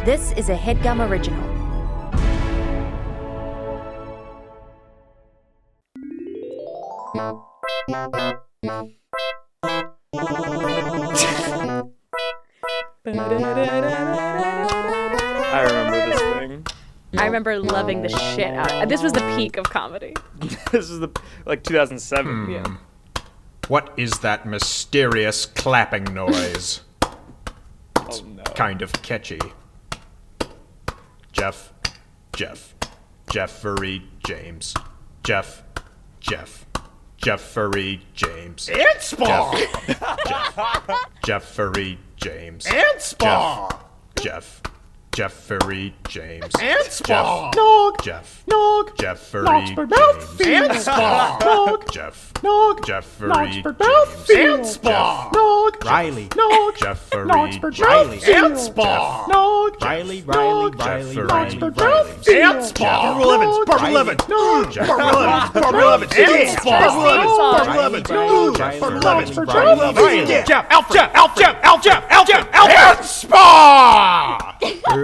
This is a Headgum original. I remember this thing. I remember loving the shit out of it. This was the peak of comedy. This is 2007. Yeah. What is that mysterious clapping noise? It's kind of catchy. Jeffrey James. Jeffrey James. Ant-Spawn! Jeffrey James. Ant-Spawn! Jeffrey James. Ant-Spawn! Jeffrey Ant-Spawn! Jeffrey Ant-Spawn! Reilly. Jeffrey Ant-Spawn! Reilly. Ant-Spawn! Barbara Levin! Geoff! Ant-Spawn!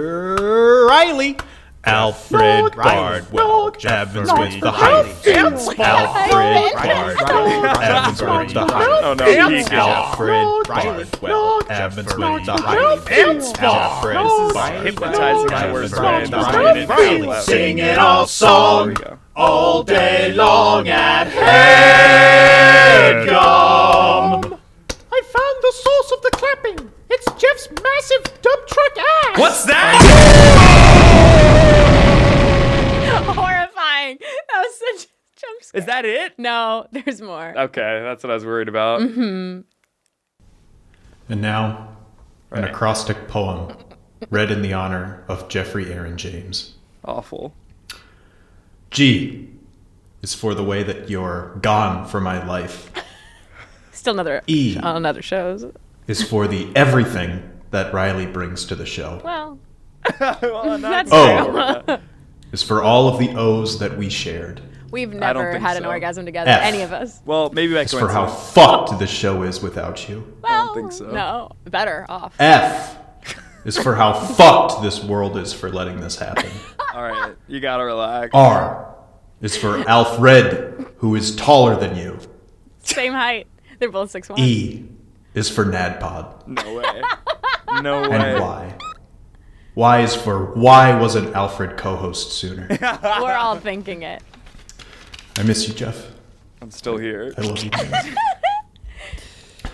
Reilly. Alfred Bardwell Evans with the hype. Alfred Bardwell Evans with the hype. Oh no, Alfred Bardwell Evans with the hype. Alfred hypnotizing my words, Ryan. Reilly singing all song all day long at Headgum. I found the source of the clapping. It's Geoff's massive dump truck ass. What's that? Horrifying. That was such a jump scare. Is that it? No, there's more. Okay, that's what I was worried about. And now, an acrostic poem read in the honor of Jeffrey Aaron James. Awful. G is for the way that you're gone from my life. Still another E. on other shows. Is for the everything that Reilly brings to the show. Well, Well, that's O true. is for all of the O's that we shared. We've don't never think had an so. orgasm together, F. any of us. Well, maybe by Is for how coincidence. fucked the show is without you. Well, think so. No, better off. F is for how fucked this world is for letting this happen. All right, you gotta relax. R is for Alfred, who is taller than you. Same height. They're both 6'1". E is for Nadpod. No way. No way. And Y. Y is for why wasn't Alfred co-host sooner? We're all thinking it. I miss you, Geoff. I'm still here. I love you.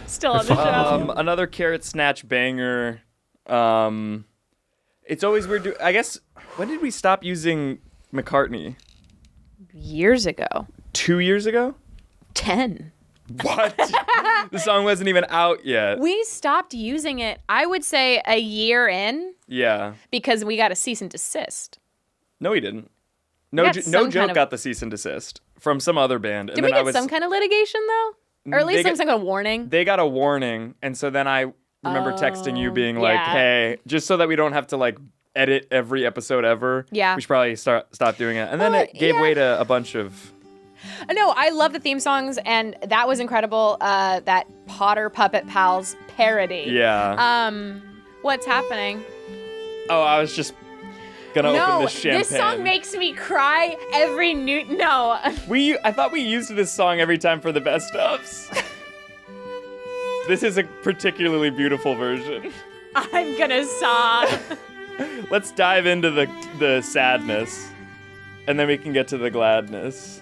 Still on the show. Another carrot snatch banger. It's always weird. I guess, when did we stop using McCartney? Years ago. 2 years ago? 10. What? The song wasn't even out yet. We stopped using it, I would say, a year in Yeah. because we got a cease and desist. No, he didn't. No, got no some joke kind of- got the cease and desist from some other band. Did we get some kind of litigation, though? Or at least some kind of warning? They got a warning, and so then I remember texting you being like, yeah. hey, just so that we don't have to like edit every episode ever, Yeah. we should probably stop doing it. And then Well, it gave yeah. way to a bunch of... No, I love the theme songs, and that was incredible. That Potter Puppet Pals parody. Yeah. What's happening? Oh, I was just gonna open this champagne. This song makes me cry every No. I thought we used this song every time for the best ofs. This is a particularly beautiful version. I'm gonna sob. Let's dive into the sadness, and then we can get to the gladness.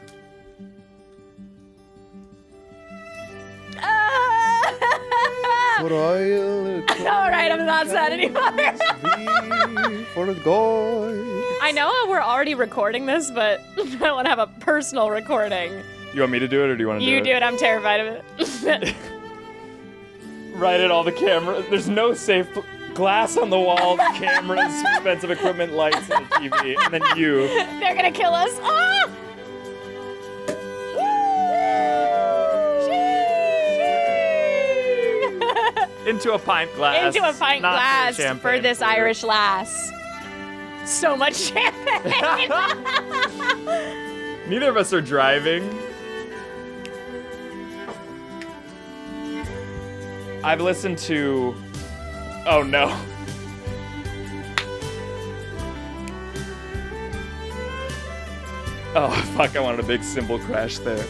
All right, I'm not sad anymore. I know we're already recording this, but I want to have a personal recording. You want me to do it, or do you want to do it? You do it. I'm terrified of it. Right at all the camera. There's no safe glass on the wall, cameras, expensive equipment, lights, and a TV, and then you. They're gonna kill us. Ah! Into a pint glass. Into a pint not glass champagne for this Irish lass. So much champagne. Neither of us are driving. I've listened to... Oh no. Oh, fuck, I wanted a big cymbal crash there.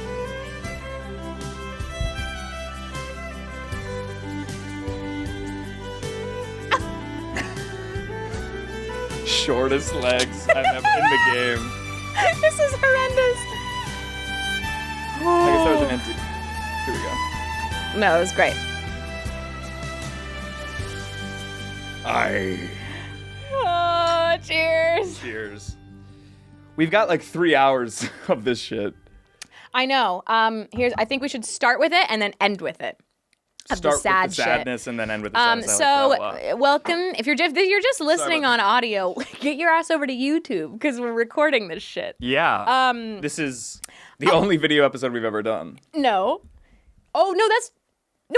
Shortest legs I've ever in the game. This is horrendous. I guess that was an empty. Here we go. No, it was great. Oh, cheers. Cheers. We've got like 3 hours of this shit. I know. I think we should start with it and then end with it. Of Start the sad with the sadness and then end with the sadness. Welcome. If you're just listening on audio, get your ass over to YouTube because we're recording this shit. Yeah. This is the only video episode we've ever done. No. Oh no,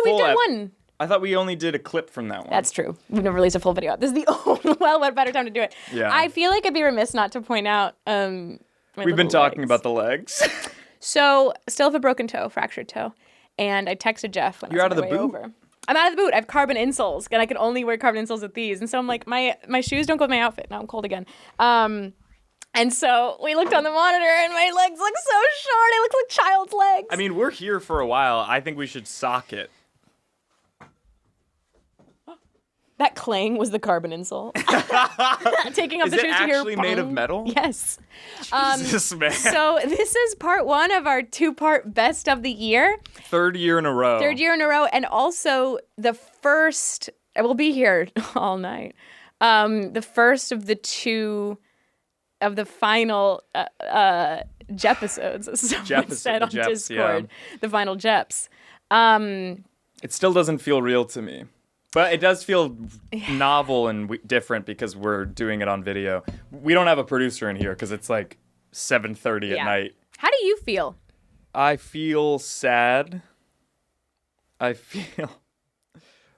we've done one. I thought we only did a clip from that one. That's true. We've never released a full video. This is the only. Well, what better time to do it? Yeah. I feel like I'd be remiss not to point out. We've been talking about the legs. So, still have a broken toe, fractured toe, and I texted Jeff when You're I was out of on the my way boot? over. I'm out of the boot. I have carbon insoles, and I can only wear carbon insoles with these. And so I'm like, my shoes don't go with my outfit. Now I'm cold again. And so we looked on the monitor, and my legs look so short. It looks like child's legs. I mean, we're here for a while. I think we should sock it. That clang was the carbon insole. Taking off Is the it shoes to hear actually made of pong. metal? Yes. Jesus, man. So this is part one of our 2-part best of the year. Third year in a row. And also the first. We'll be here all night. The first of the two of the final Jepisodes, as someone said on Jeps, Discord. yeah. The final Jeps. It still doesn't feel real to me. But it does feel novel and different because we're doing it on video. We don't have a producer in here because it's like 7:30 at night. How do you feel? I feel sad. I feel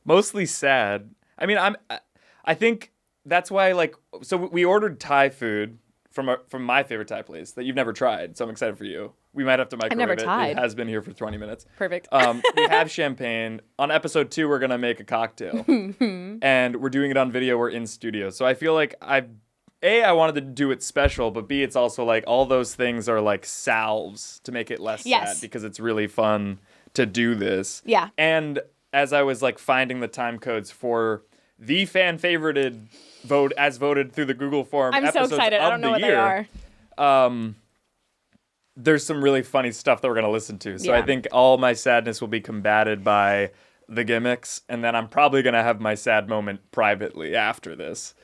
mostly sad. I mean, I think that's why, like, so we ordered Thai food from my favorite Thai place that you've never tried. So I'm excited for you. We might have to microwave never it. tried. It has been here for 20 minutes. Perfect. We have champagne. On episode 2, we're going to make a cocktail. And we're doing it on video. We're in studio. So I feel like I wanted to do it special, but B, it's also like all those things are like salves to make it less sad because it's really fun to do this. Yeah. And as I was like finding the time codes for the fan favorited voted through the Google form. I'm so excited. I don't know what they are. There's some really funny stuff that we're going to listen to. So I think all my sadness will be combated by the gimmicks. And then I'm probably going to have my sad moment privately after this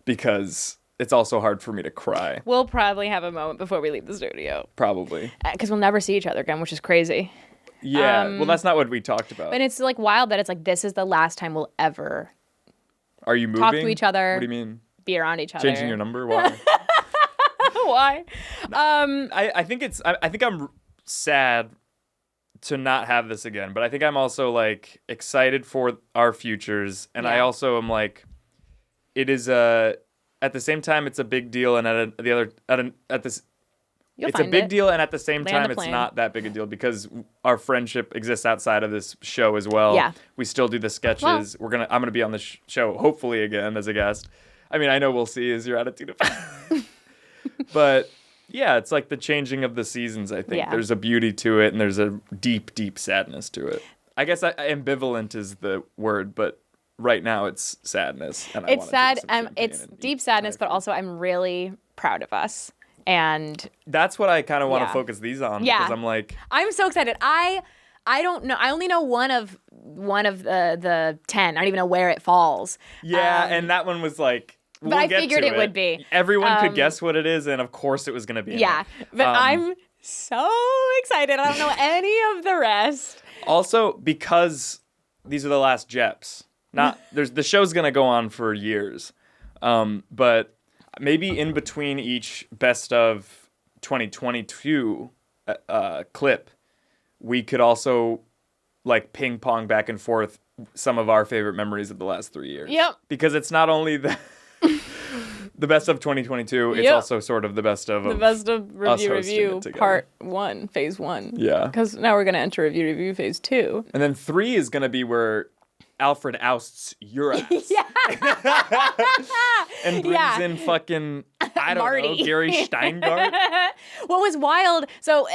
because it's also hard for me to cry. We'll probably have a moment before we leave the studio. Probably. Because we'll never see each other again, which is crazy. Yeah. Well, that's not what we talked about. And it's like wild that it's like this is the last time we'll ever Are you moving? talk to each other. What do you mean? Be around each other. Changing your number? Why? Why? I think I'm sad to not have this again, but I think I'm also like excited for our futures, and I also am like, it is at the same time it's a big deal, and it's a big deal, and at the same time it's not that big a deal because our friendship exists outside of this show as well. Yeah, we still do the sketches. I'm gonna be on the show hopefully again as a guest. I mean, I know we'll see is your attitude of but yeah, it's like the changing of the seasons, I think. There's a beauty to it, and there's a deep, deep sadness to it. I guess ambivalent is the word, but right now it's sadness. And it's sad. It's deep sadness, but also I'm really proud of us. And that's what I kind of want to focus these on because I'm like... I'm so excited. I don't know. I only know one of the 10. I don't even know where it falls. Yeah, and that one was like... But I figured it would be. Everyone could guess what it is, and of course it was going to be. Yeah, but I'm so excited. I don't know any of the rest. Also, because these are the last Jeps. The show's going to go on for years. But maybe in between each best of 2022 clip, we could also like ping pong back and forth some of our favorite memories of the last 3 years. Yep. Because it's not only the best of 2022, it's also sort of the best of Revue part 1, phase 1. Yeah. Because now we're going to enter Revue phase 2. And then 3 is going to be where Alfred ousts your ass. Yeah. And brings in fucking, I don't know, Gary Steingart. What was wild? So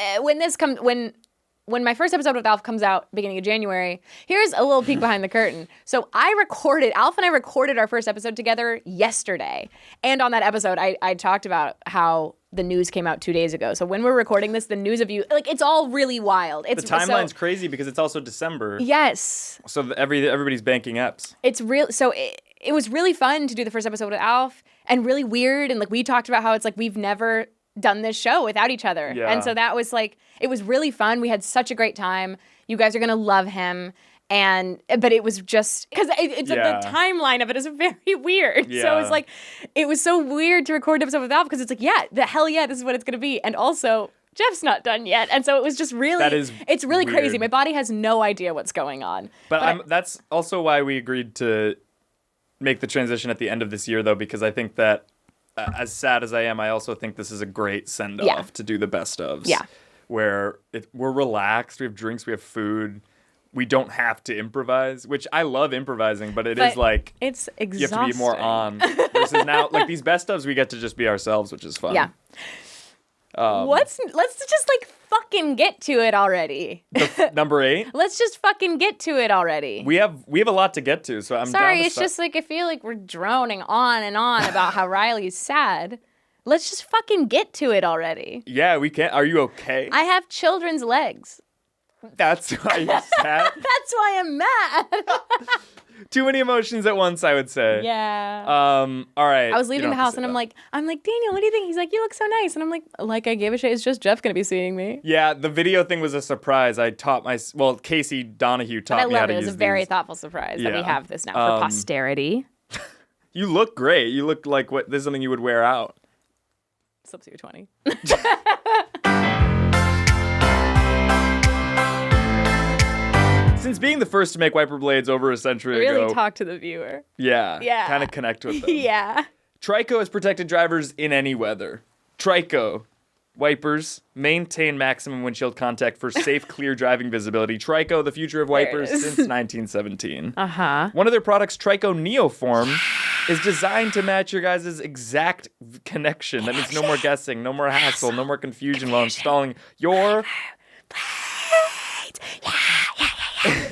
when my first episode with Alf comes out beginning of January, here's a little peek behind the curtain. So Alf and I recorded our first episode together yesterday. And on that episode, I talked about how the news came out 2 days ago. So when we're recording this, the news of you, like, it's all really wild. The timeline's crazy because it's also December. Yes. So everybody's banking eps. It's real. So it was really fun to do the first episode with Alf, and really weird. And like, we talked about how it's like we've never done this show without each other. Yeah. And so that was like, it was really fun. We had such a great time. You guys are going to love him. But it was just, because the timeline of it is very weird. Yeah. So it's like, it was so weird to record an episode with Alf because it's like, this is what it's going to be. And also, Jeff's not done yet. And so it was just really, it's really weird. crazy. My body has no idea what's going on. But that's also why we agreed to make the transition at the end of this year, though, because I think that as sad as I am, I also think this is a great send-off to do the best ofs. Yeah. Where we're relaxed, we have drinks, we have food. We don't have to improvise, which I love improvising, but is like... It's exhausting. You have to be more on. Versus now, like these best ofs, we get to just be ourselves, which is fun. Yeah. Let's just like fucking get to it already. Number 8? Let's just fucking get to it already. We have a lot to get to, so I'm sorry. down to It's just like I feel like we're droning on and on about how Reilly's sad. Let's just fucking get to it already. Yeah, we can. Are you okay? I have children's legs. That's why you're sad. That's why I'm mad. Too many emotions at once, I would say. Yeah. All right. I was leaving the house and I'm like, Daniel, what do you think? He's like, you look so nice. And I'm like I gave a shit. It's just Jeff gonna be seeing me. Yeah, the video thing was a surprise. I taught Casey Donahue taught me how to use these. It was a very thoughtful surprise that we have this now for posterity. You look great. You look like this is something you would wear out. Slips you 20. Since being the first to make wiper blades over a century ago... Really talk to the viewer. Yeah. Kind of connect with them. Yeah. Trico has protected drivers in any weather. Trico. Wipers maintain maximum windshield contact for safe, clear driving visibility. Trico, the future of wipers since 1917. Uh-huh. One of their products, Trico Neoform, is designed to match your guys' exact connection. That means no more guessing, no more hassle, no more confusion while installing your...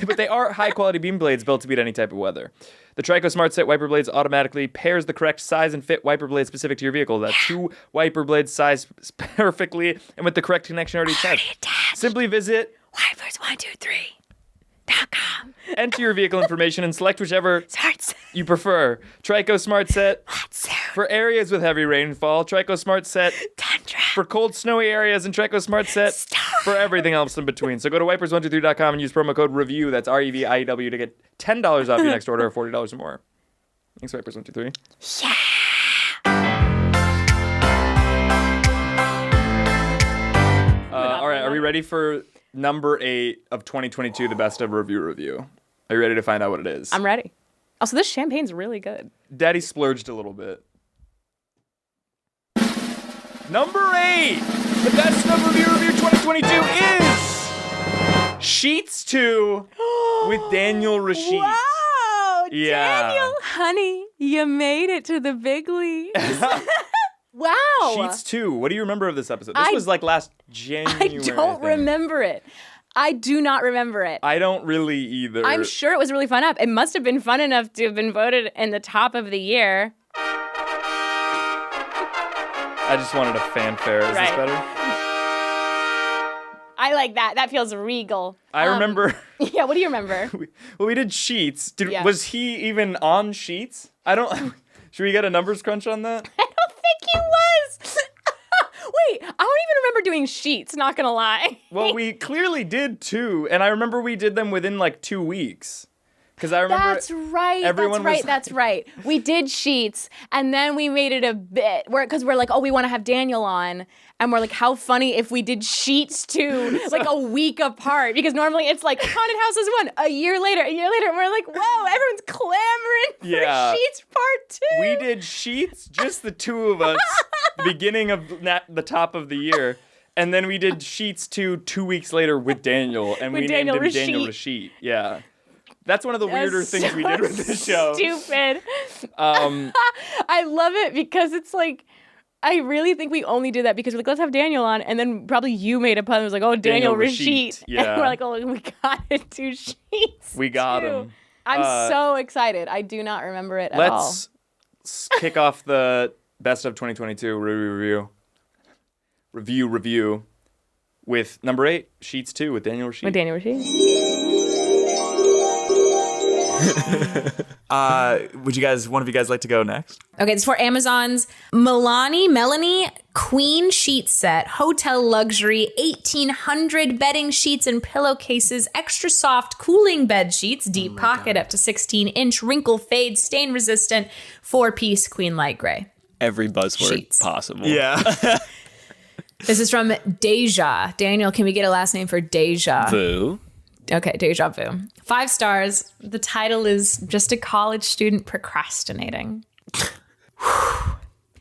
But they are high-quality beam blades built to beat any type of weather. The Trico Smart Set wiper blades automatically pairs the correct size and fit wiper blades specific to your vehicle. That 2 wiper blades size perfectly and with the correct connection already attached. Simply visit wipers123.com. Enter your vehicle information and select whichever you prefer. Trico Smart Set for areas with heavy rainfall. Trico Smart Set for cold, snowy areas. And Trico Smart Set for everything else in between. So go to wipers123.com and use promo code REVIEW. That's REVIEW to get $10 off your next order of $40 or more. Thanks, Wipers123. Yeah. All right, are we ready for number 8 of 2022, the best of review? Are you ready to find out what it is? I'm ready. Also, this champagne's really good. Daddy splurged a little bit. Number 8, the best of review 2022 is Sheets 2 with Daniel Rashid. Wow, Yeah. Daniel, honey, you made it to the big leagues. Wow. Sheets 2. What do you remember of this episode? This was like last January. I don't remember it. I do not remember it. I don't really either. I'm sure it was really fun up. It must have been fun enough to have been voted in the top of the year. I just wanted a fanfare. Is this better? I like that. That feels regal. I remember. Yeah, what do you remember? we did Sheets. Yeah. Was he even on Sheets? I don't. Should we get a numbers crunch on that? I don't think he was. Wait, I don't even remember doing Sheets, not gonna lie. Well, we clearly did too, and I remember we did them within like 2 weeks. Because I remember That's right. everyone was That's right. We did Sheets, and then we made it a bit because we're like, oh, we want to have Daniel on, and we're like, how funny if we did Sheets 2 like a week apart? Because normally it's like Haunted Houses 1, a year later, and we're like, whoa, everyone's clamoring for Sheets Part 2. We did Sheets, just the two of us, the beginning of the top of the year. And then we did Sheets 2 weeks later with Daniel, and we named him Daniel Rashid. Yeah. That's one of the weirder things we did with this show. Stupid. I love it because it's like I really think we only did that because we're like, let's have Daniel on, and then probably you made a pun. It was like, oh, Daniel Rashid. Yeah. And we're like, oh, we gotta do sheets. We got too. him. I'm so excited. I do not remember it at all. Let's kick off the best of 2022 review with number 8, Sheets 2 with Daniel Rashid. With Daniel Rashid. Would one of you guys like to go next? Okay, this is for Amazon's Melanie Queen Sheet Set, Hotel Luxury, 1,800 bedding sheets and pillowcases, extra soft cooling bed sheets, deep pocket up to 16-inch, wrinkle fade, stain resistant, 4-piece queen light gray. Every buzzword Sheets. possible. Yeah. This is from Deja. Daniel, can we get a last name for Deja? Vu. Okay, Deja Vu. 5 stars. The title is just a college student procrastinating.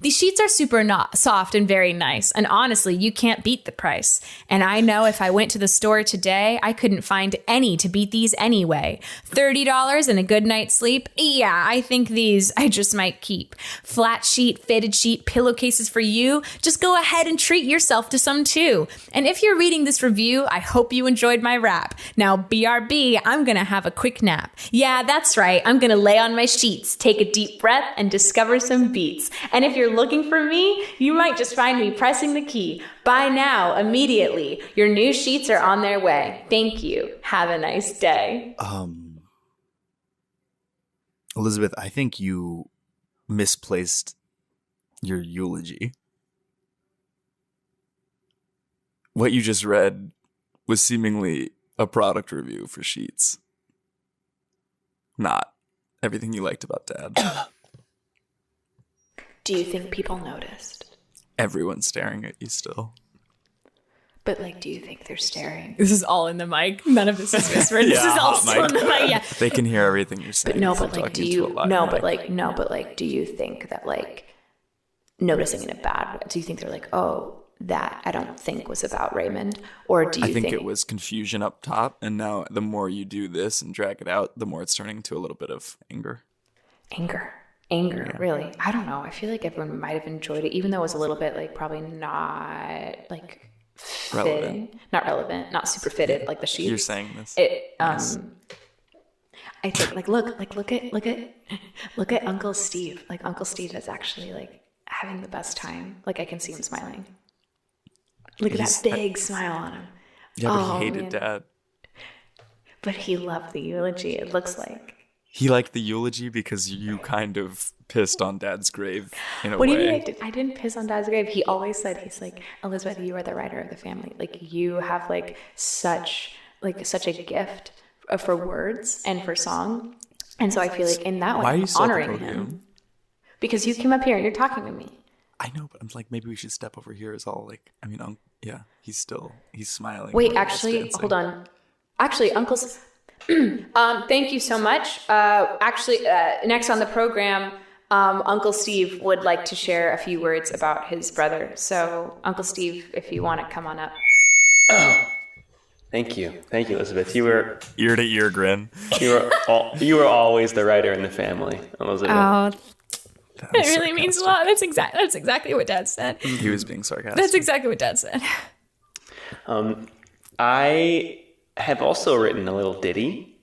These sheets are super soft and very nice. And honestly, you can't beat the price. And I know if I went to the store today, I couldn't find any to beat these anyway. $30 and a good night's sleep? Yeah, I think these I just might keep. Flat sheet, fitted sheet, pillowcases for you? Just go ahead and treat yourself to some too. And if you're reading this review, I hope you enjoyed my rap. Now, BRB, I'm gonna have a quick nap. Yeah, that's right. I'm gonna lay on my sheets, take a deep breath, and discover some beats. And if you're looking for me, you might just find me pressing the key. Buy now, immediately. Your new sheets are on their way. Thank you. Have a nice day. Elizabeth, I think you misplaced your eulogy. What you just read was seemingly a product review for Sheets. Not everything you liked about Dad. Do you think people noticed? Everyone's staring at you still. But, like, do you think they're staring? This is all in the mic. None of this is whispered. This is all still in the mic. Yeah. They can hear everything you're saying. But no, It's but like, talking do to you? a live No, mic. but like, no, but like, do you think that like noticing in a bad way? Do you think they're like, oh, that I don't think was about Raymond, or do you I think it was confusion up top, and now the more you do this and drag it out, the more it's turning to a little bit of anger. anger? Really? I don't know. I feel like everyone might have enjoyed it, even though it was a little bit like probably not like fitting, not relevant, not super fitted like the sheets. You're saying this. I think like look at Uncle Steve. Like Uncle Steve is actually like having the best time. Like I can see him smiling. Look at that big smile on him. Yeah, but Oh, he hated man. Dad. But he loved the eulogy, it looks like. He liked the eulogy because you kind of pissed on Dad's grave in a What way. do you mean I didn't piss on Dad's grave? He always said, he's like, Elizabeth, you are the writer of the family. Like you have like such a gift for words and for song. And so I feel like in that way, Why are you I'm still at the honoring podium? him. Because you came up here and you're talking to me. I know, but I'm like, maybe we should step over here. Is all like, I mean, yeah, he's smiling. Wait, while he's actually, dancing. hold on. Actually, Uncle's. Thank you so much. Next on the program, Uncle Steve would like to share a few words about his brother. So, Uncle Steve, if you want to come on up. Thank you, Elizabeth. You were Ear to ear grin. you were always the writer in the family, Elizabeth. Oh, That it was really means a lot. That's exactly what Dad said. He was being sarcastic. That's exactly what Dad said. I have also written a little ditty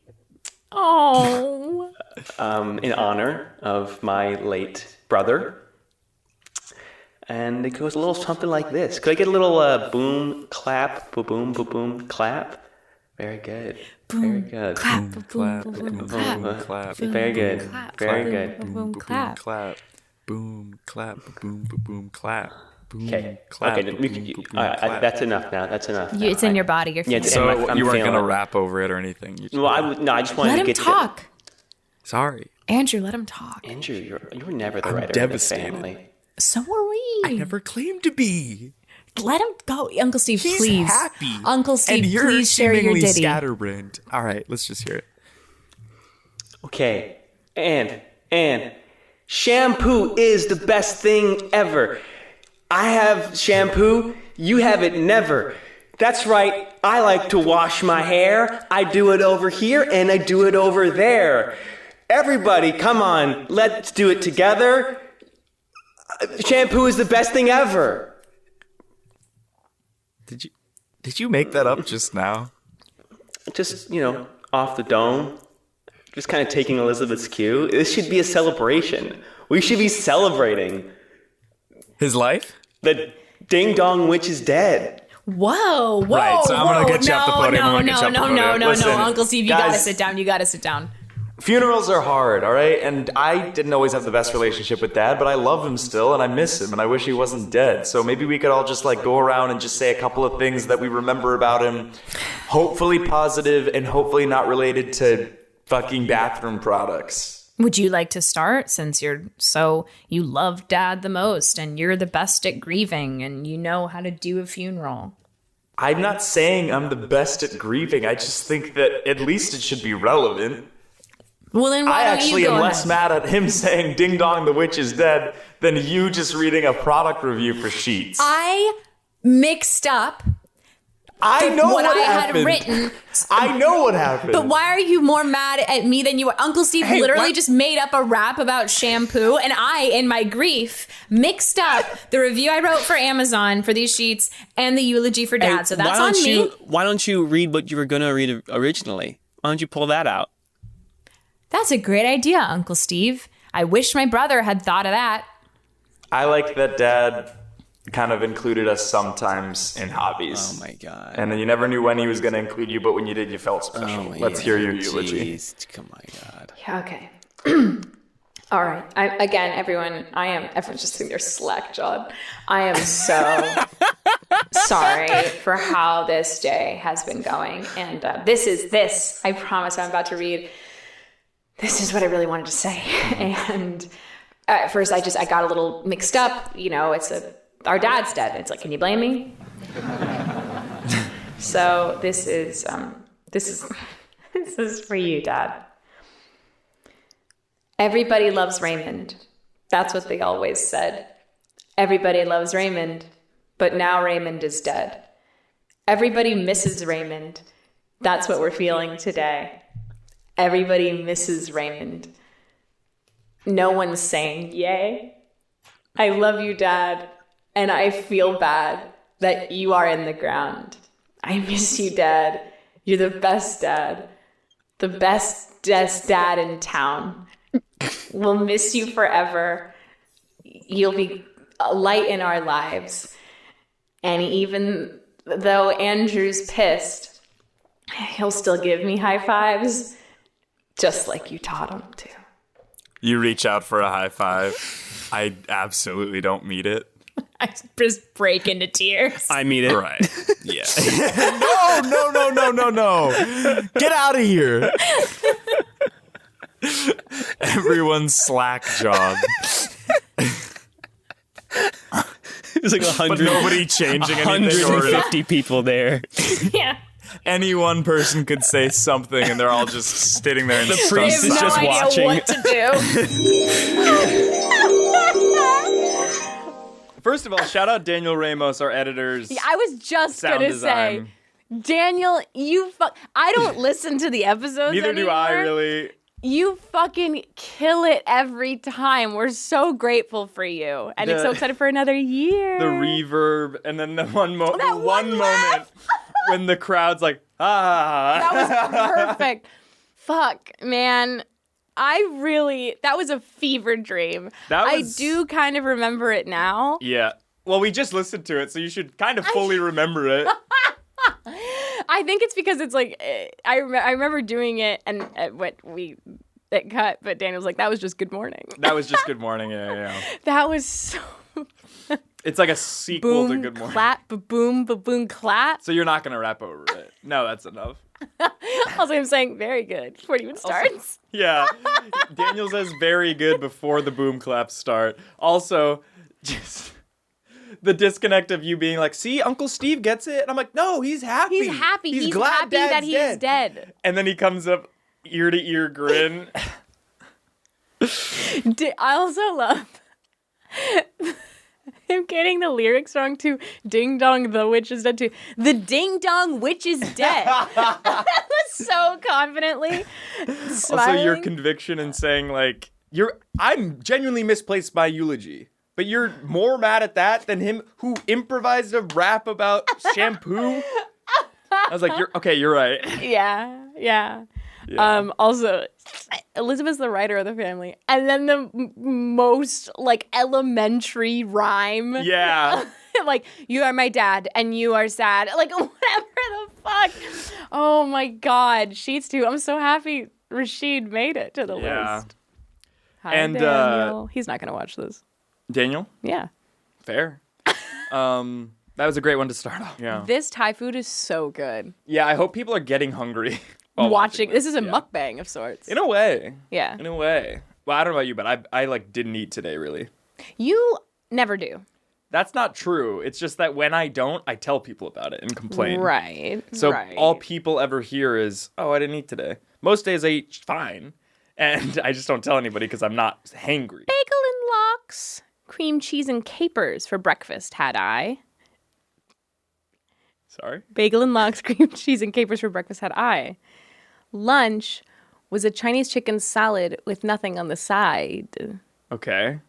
Oh. in honor of my late brother, and it goes a little something like this. Could I get a little boom clap, boom boom boom clap? Very good. Very good. Clap, clap, boom, boom, boom, clap, clap. clap, Very good. clap, Very boom, good. boom, boom, clap. clap, boom, clap, boom, boom, clap, boom, Okay. clap, Okay. boom, Alright, that's enough now. That's enough. now. It's in your body. You're Yeah, feeling it's it. in So my- I'm you weren't feeling gonna it. rap over it or anything. You just, Well, I just wanted Let to him get talk. sorry, Andrew, let him talk. Andrew, you were never the I'm writer devastated. of the family. So are we. I never claimed to be. Let him go. Uncle Steve, He's please. happy. Uncle Steve, and you're please share your seemingly ditty. scatterbrained. All right, let's just hear it. Okay, and shampoo is the best thing ever. I have shampoo, you have it never. That's right, I like to wash my hair. I do it over here and I do it over there. Everybody, come on, let's do it together. Shampoo is the best thing ever. Did you make that up just now? Just, off the dome. Just kind of taking Elizabeth's cue. This should be a celebration. We should be celebrating. His life? The Ding Dong Witch is dead. Whoa. Right, so I'm gonna get you off the podium. No, Listen, Uncle Steve, you guys- gotta sit down. You gotta sit down. Funerals are hard, all right? And I didn't always have the best relationship with Dad, but I love him still, and I miss him, and I wish he wasn't dead. So maybe we could all just go around and just say a couple of things that we remember about him, hopefully positive and hopefully not related to fucking bathroom products. Would you like to start, since you love Dad the most and you're the best at grieving and you know how to do a funeral? I'm not saying I'm the best at grieving. I just think that at least it should be relevant. Well, then why I don't actually you go am less ahead? mad at him saying Ding Dong the Witch is dead than you just reading a product review for Sheets. I mixed up I know what I happened. had written. I know what happened. But why are you more mad at me than you are? Uncle Steve literally what? just made up a rap about shampoo, and I, in my grief, mixed up the review I wrote for Amazon for these sheets and the eulogy for Dad. So that's on me. Why don't you read what you were going to read originally? Why don't you pull that out? That's a great idea, Uncle Steve. I wish my brother had thought of that. I like that Dad kind of included us sometimes in hobbies. Oh my God. And then you never knew when he was going to include you, but when you did, you felt special. Let's hear your eulogy. Jeez. Come on, God. Yeah, okay. All right. Everyone just think they're slack jawed. I am so sorry for how this day has been going. And I promise I'm about to read. This is what I really wanted to say. And at first I got a little mixed up. Our dad's dead. It's like, can you blame me? So this is for you, Dad. Everybody loves Raymond. That's what they always said. Everybody loves Raymond, but now Raymond is dead. Everybody misses Raymond. That's what we're feeling today. Everybody misses Raymond. No one's saying yay. I love you, Dad, and I feel bad that you are in the ground. I miss you, Dad. You're the best dad. The bestest dad in town. We'll miss you forever. You'll be a light in our lives. And even though Andrew's pissed, he'll still give me high fives, just like you taught him to. You reach out for a high five. I absolutely don't meet it. I just break into tears. I mean it. Right. Yeah. No. Get out of here. Everyone's slack job. There's like But nobody changing anything. 150 people there. Yeah. Any one person could say something and they're all just sitting there and The I priest have is no just idea watching. what to do. First of all, shout out Daniel Ramos, our editors. I was just Sound gonna design. say, Daniel, I don't listen to the episodes Neither do anymore. I, really. You fucking kill it every time. We're so grateful for you, and it's so excited for another year. The reverb, and then the one moment laugh. when the crowd's like, ah. That was perfect. Fuck, man. That was a fever dream. I do kind of remember it now. Yeah. Well, we just listened to it, so you should kind of fully remember it. I think it's because it's like, I remember doing it and it cut, but Daniel's like, that was just Good Morning. That was just Good Morning, yeah. That was so It's like a sequel to boom, Good Morning. clap, ba-boom, ba-boom, clap. So you're not going to rap over it. No, that's enough. Also, I'm saying very good before it even starts. Yeah. Daniel says very good before the boom claps start. Also, just the disconnect of you being like, see, Uncle Steve gets it. And I'm like, no, he's happy. He's happy. He's glad happy Dad's that he's dead. And then he comes up ear to ear grin. I also love him getting the lyrics wrong to Ding Dong the Witch is dead too. The Ding Dong Witch is dead. So confidently smiling. Also, your conviction in saying like, I'm genuinely misplaced my eulogy. But you're more mad at that than him who improvised a rap about shampoo? I was like, you're right. Yeah. Also, Elizabeth's the writer of the family. And then the most, like, elementary rhyme. Yeah. Like, you are my dad and you are sad. Like, whatever the fuck. Oh, my God. Sheets 2. I'm so happy Rashid made it to the list. Hi, And, Daniel. He's not going to watch this. Daniel? Yeah. Fair. That was a great one to start off. Yeah. This Thai food is so good. Yeah, I hope people are getting hungry while Watching. This is a Yeah. mukbang of sorts. In a way. Yeah. In a way. Well, I don't know about you, but I like didn't eat today, really. You never do. That's not true. It's just that when I don't, I tell people about it and complain. Right. So right. all people ever hear is, oh, I didn't eat today. Most days I eat fine. And I just don't tell anybody because I'm not hangry. Bagel and lox, cream cheese and capers for breakfast had I. Sorry? Bagel and lox, cream cheese and capers for breakfast had I. Lunch was a Chinese chicken salad with nothing on the side. Okay.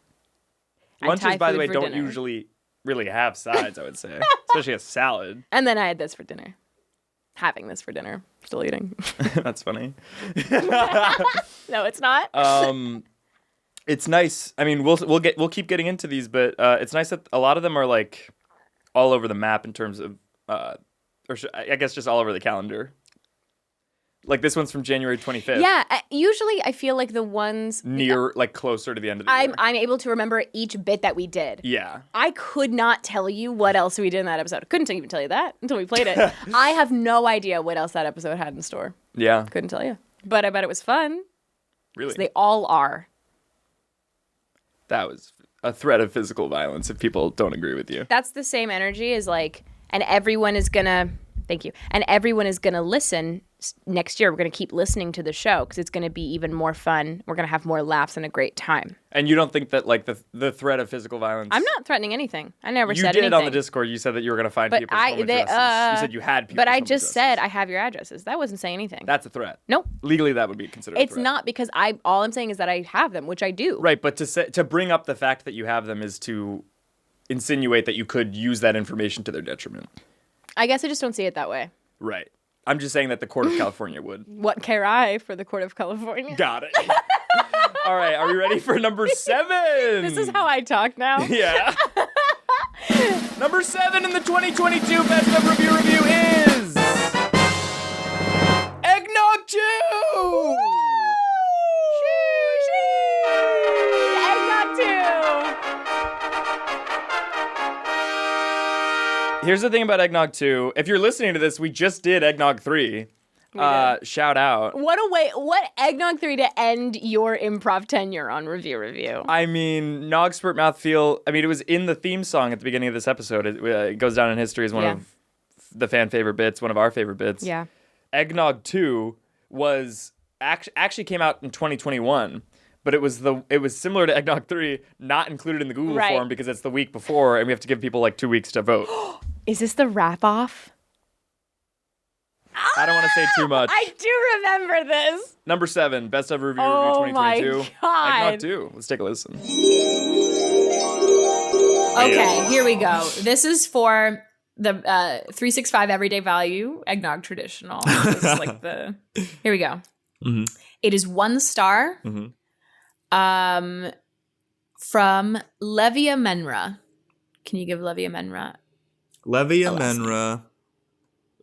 And Lunches, Thai by the food way, for don't dinner. usually really have sides, I would say. Especially a salad. And then I had this for dinner. Having this for dinner. Still eating. That's funny. No, it's not. It's nice. I mean, we'll keep getting into these, but it's nice that a lot of them are like all over the map in terms of, I guess just all over the calendar. Like this one's from January 25th. Yeah, usually I feel like the ones Near, like closer to the end of the year. I'm able to remember each bit that we did. Yeah. I could not tell you what else we did in that episode. Couldn't even tell you that until we played it. I have no idea what else that episode had in store. Yeah. Couldn't tell you. But I bet it was fun. Really? They all are. That was a threat of physical violence if people don't agree with you. That's the same energy as like, and everyone is gonna, thank you, and everyone is gonna listen next year. We're gonna keep listening to the show because it's gonna be even more fun. We're gonna have more laughs and a great time. And you don't think that like the threat of physical violence? I'm not threatening anything. I never You said did anything. on the Discord. You said that you were going to find But people's home addresses. You said you had people's But I home just addresses. said I have your addresses. That wasn't saying anything. That's a threat. Nope. Legally, that would be considered a It's threat. not because all I'm saying is that I have them, which I do. Right, but to bring up the fact that you have them is to insinuate that you could use that information to their detriment. I guess I just don't see it that way. Right. I'm just saying that the Court of California would. What care I for the Court of California? Got it. All right, are we ready for number 7? This is how I talk now. Yeah. Number 7 in the 2022 Best of Review is Eggnog 2! Eggnog 2! Here's the thing about Eggnog 2. If you're listening to this, we just did Eggnog 3. Shout out. What Eggnog 3 to end your improv tenure on Revue. I mean, Nogspurt Mouthfeel, I mean, it was in the theme song at the beginning of this episode. It goes down in history as one of the fan favorite bits, one of our favorite bits. Yeah. Eggnog 2 was actually came out in 2021, but it was similar to Eggnog 3, not included in the Google form because it's the week before and we have to give people like 2 weeks to vote. Is this the wrap off? I don't want to say too much. I do remember this. Number 7, Best of Review Oh 2022. my God. Eggnog 2. Let's take a listen. Okay, here we go. This is for the 365 Everyday Value Eggnog Traditional. This is like the. Here we go. Mm-hmm. It is 1 star. Mm-hmm. From Levia Menra. Can you give Levia Menra? Levia Menra,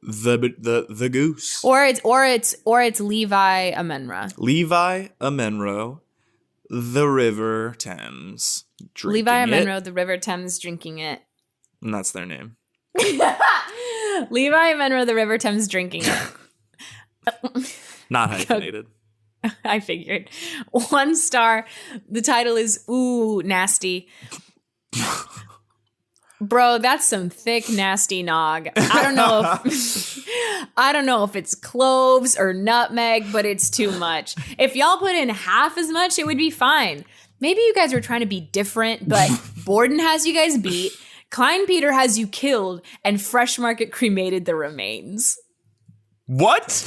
the goose. Or it's Levi Amenra. Levi Amenro, the River Thames. Levi Drinking it. Amenro, the River Thames, drinking it. And that's their name. Levi Amenro, the River Thames, drinking it. Not hyphenated. I figured. 1 star. The title is Ooh, Nasty. Bro, that's some thick, nasty nog. I don't know if it's cloves or nutmeg, but it's too much. If y'all put in half as much, it would be fine. Maybe you guys were trying to be different, but Borden has you guys beat, Klein Peter has you killed, and Fresh Market cremated the remains. What?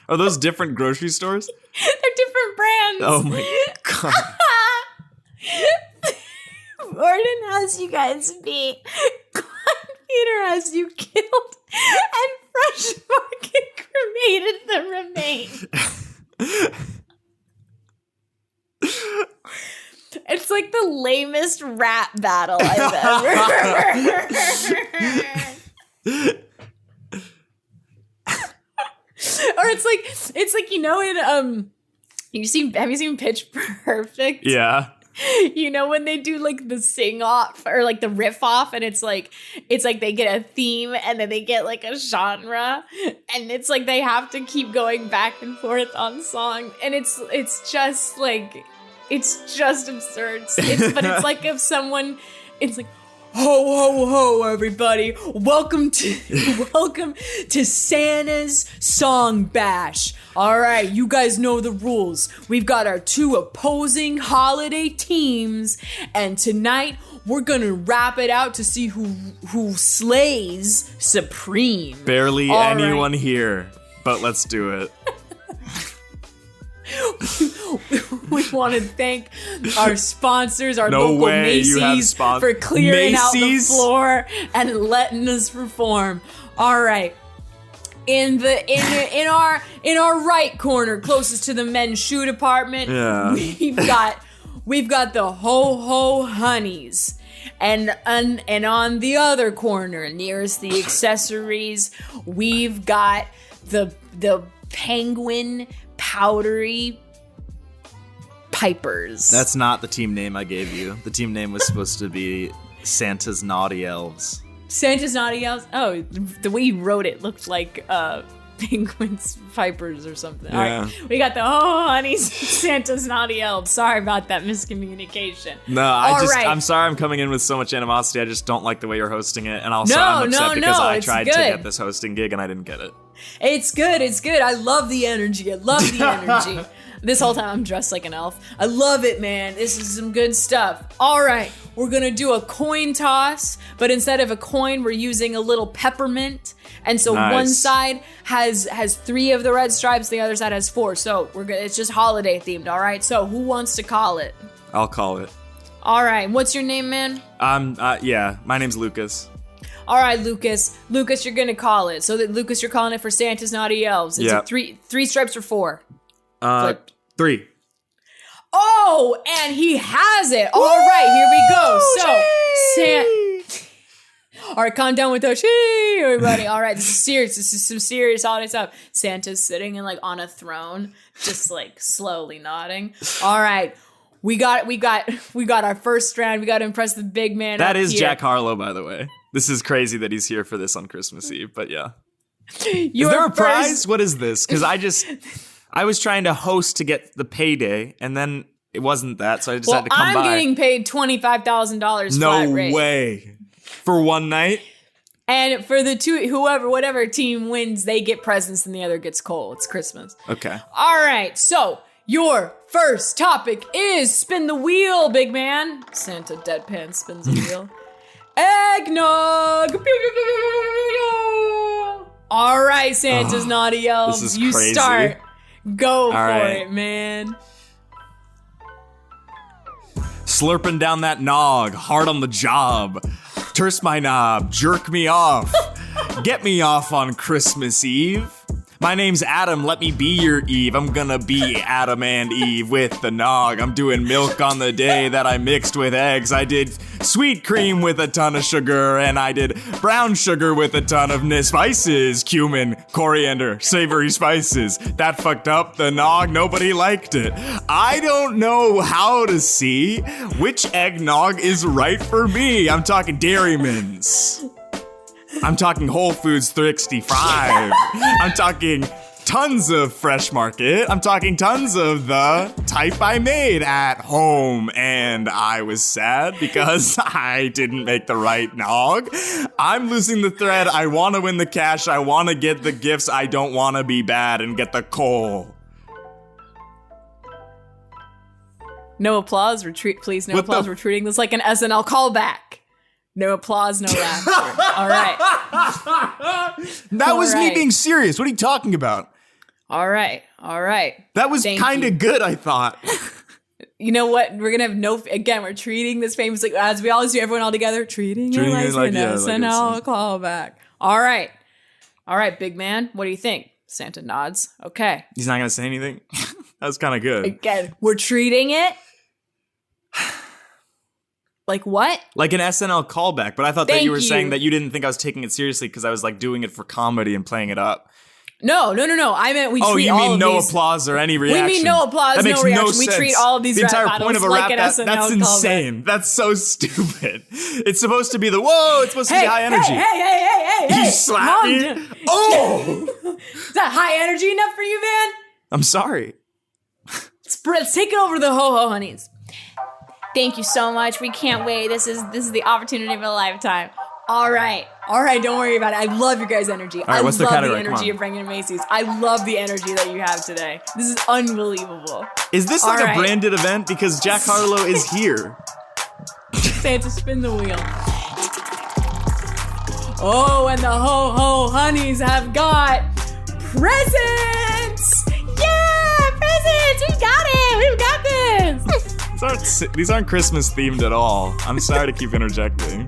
Are those different grocery stores? They're different brands. Oh my god. Gordon has you guys beat. Peter has you killed. And Fresh Market cremated the remains. It's like the lamest rap battle I've ever heard. Or it's like in have you seen Pitch Perfect? Yeah. You know when they do like the sing off or like the riff off, and it's like they get a theme and then they get like a genre, and it's like they have to keep going back and forth on song, and it's just like it's just absurd. But it's like if someone, it's like, ho ho ho everybody, welcome to Santa's Song Bash. All right, you guys know the rules. We've got our two opposing holiday teams, and tonight we're gonna wrap it out to see who slays supreme. Barely All anyone right. here, but let's do it. We want to thank our sponsors, our No local way you have Macy's, spon- for clearing out the Macy's? floor and letting us perform. All right. In our right corner, closest to the men's shoe department, Yeah. we've got the Ho Ho Honeys. And on the other corner, nearest the accessories, we've got the Penguin Powdery Pipers. That's not the team name I gave you. The team name was supposed to be Santa's Naughty Elves. Santa's Naughty Elves. Oh, the way you wrote it looked like Penguin's Pipers or something. All Yeah. right, we got the Honeys, Santa's Naughty Elves. Sorry about that miscommunication. No, I'm sorry I'm coming in with so much animosity. I just don't like the way you're hosting it. And also I'm upset because I it's tried to good. get this hosting gig and I didn't get it. It's good. I love the energy. This whole time I'm dressed like an elf. I love it, man. This is some good stuff. All right, we're gonna do a coin toss, but instead of a coin, we're using a little peppermint. And so Nice. one side has 3 of the red stripes, the other side has 4. So it's just holiday themed. All right. So who wants to call it? I'll call it. All right. What's your name, man? Yeah, my name's Lucas. All right, Lucas. Lucas, you're gonna call it. So that Lucas, you're calling it for Santa's Naughty Elves. It's Yeah. a 3 stripes or 4. 3. Oh, and he has it. All right, here we go. So, all right, calm down with those. Shee, everybody. All right, this is serious. This is some serious holiday stuff. Santa's sitting on a throne, just like slowly nodding. All right, we got our first round. We got to impress the big man. That up is here. Jack Harlow, by the way. This is crazy that he's here for this on Christmas Eve, but yeah. Your Is there a first- prize? What is this? Because I was trying to host to get the payday, and then it wasn't that, so I decided to come I'm by. getting paid $25,000 No flat rate. way. For one night? And for the whatever team wins, they get presents and the other gets coal. It's Christmas. Okay. All right, so your first topic is spin the wheel, big man. Santa deadpan spins the wheel. Eggnog. All right, Santa's Naughty Elves. this is you crazy. start. Go for right. it, man. Slurping down that nog, hard on the job. Terse my knob, jerk me off. Get me off on Christmas Eve. My name's Adam, let me be your Eve. I'm gonna be Adam and Eve with the nog. I'm doing milk on the day that I mixed with eggs. I did sweet cream with a ton of sugar, and I did brown sugar with a ton of spices. Cumin, coriander, savory spices. That fucked up the nog, nobody liked it. I don't know how to see which eggnog is right for me. I'm talking Dairyman's. I'm talking Whole Foods 365. I'm talking tons of Fresh Market. I'm talking tons of the type I made at home. And I was sad because I didn't make the right nog. I'm losing the thread. I want to win the cash. I want to get the gifts. I don't want to be bad and get the coal. No applause, retreat, please. No What the applause, f- we're treating this like an SNL callback. No applause, no laughter. All right. That was me Alright. being serious. What are you talking about? All right. All right. That was Thank kind you. of good, I thought. You know what? We're gonna have again. We're treating this famous as we always do. Everyone all together, treating it like an SNL callback. All right, big man. What do you think? Santa nods. Okay. He's not gonna say anything. That was kind of good. Again, we're treating it like what? Like an SNL callback. But I thought that you were saying that you didn't think I was taking it seriously because I was like doing it for comedy and playing it up. No. I meant we treat all of these. Oh, you mean no applause or any reaction? We mean no applause, no reaction. We treat all of these rap battles point of a like rap an SNL that's insane. That's so stupid. It's supposed to be it's supposed to be high energy. Hey. You slap me? Oh! Is that high energy enough for you, man? I'm sorry. Let's take it over the ho-ho honeys. Thank you so much. We can't wait. This is the opportunity of a lifetime. All right. Don't worry about it. I love your guys' energy. All right, what's the category? The energy of bringing Macy's. I love the energy that you have today. This is unbelievable. Is this like a branded event? Because Jack Harlow is here. Santa, spin the wheel. Oh, and the ho-ho honeys have got presents! Yeah, presents! We got it! We've got this! These aren't Christmas themed at all. I'm sorry to keep interjecting.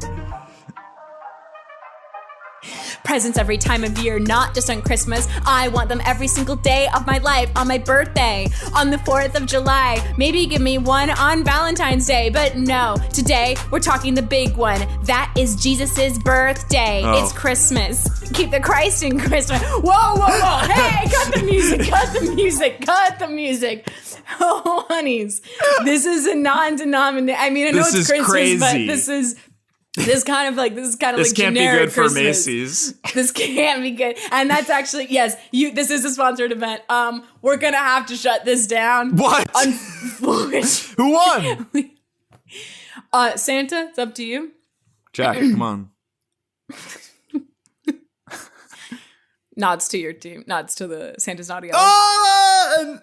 Presents every time of year, not just on Christmas. I want them every single day of my life, on my birthday, on the 4th of July. Maybe give me one on Valentine's Day, but no, today we're talking the big one. That is Jesus's birthday. Oh. It's Christmas. Keep the Christ in Christmas. Whoa. Hey, cut the music. Oh, honeys. This is a non-denominational, I know it's Christmas, crazy. But this can't be good for Christmas. Macy's. This can't be good. And that's actually, yes, this is a sponsored event. We're going to have to shut this down. What? Who won? Santa, it's up to you. Jack, come on. Nods to your team. Nods to the Santa's naughty. Oh!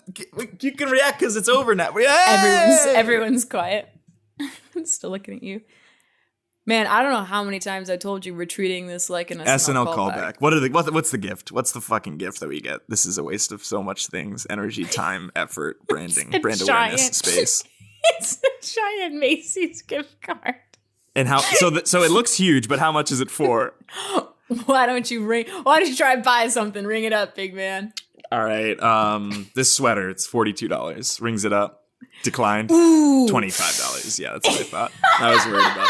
You can react because it's over now. Hey! Everyone's quiet. I'm still looking at you. Man, I don't know how many times I told you we're treating this like an SNL callback. What's the gift? What's the fucking gift that we get? This is a waste of so much things: energy, time, effort, branding, brand awareness, space. It's a giant Macy's gift card. And how? So it looks huge, but how much is it for? Why don't you try and buy something? Ring it up, big man. All right. This sweater, it's $42. Rings it up. Declined. Ooh. $25. Yeah, that's what I thought. I was worried about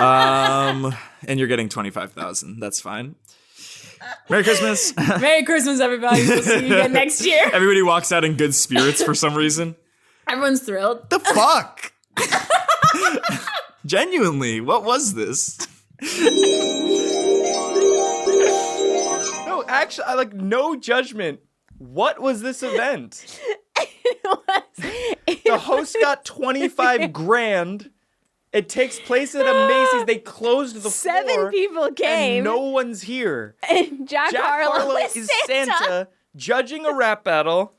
that. And you're getting $25,000. That's fine. Merry Christmas. Merry Christmas, everybody. We'll see you again next year. Everybody walks out in good spirits for some reason. Everyone's thrilled. The fuck? Genuinely, what was this? No, actually, no judgment. What was this event? The host got 25 grand. It takes place at a Macy's. They closed the floor. 7 people came. And no one's here. And Jack Harlow is Santa judging a rap battle.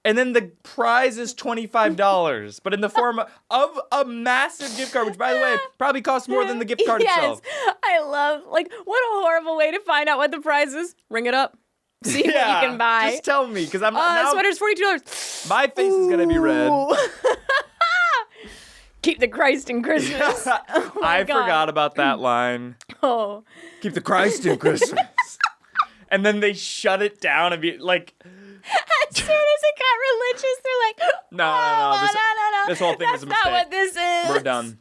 And then the prize is $25, but in the form of a massive gift card, which, by the way, probably costs more than the gift card itself. I love, what a horrible way to find out what the prize is. Ring it up. See what you can buy. Just tell me, because I'm now... sweater's $42. My face is going to be red. Keep the Christ in Christmas. Oh I forgot about that line. Oh. Keep the Christ in Christmas. And then they shut it down and be like... As soon as it got religious, they're like, No. This whole thing was a mistake. That's not what this is. We're done.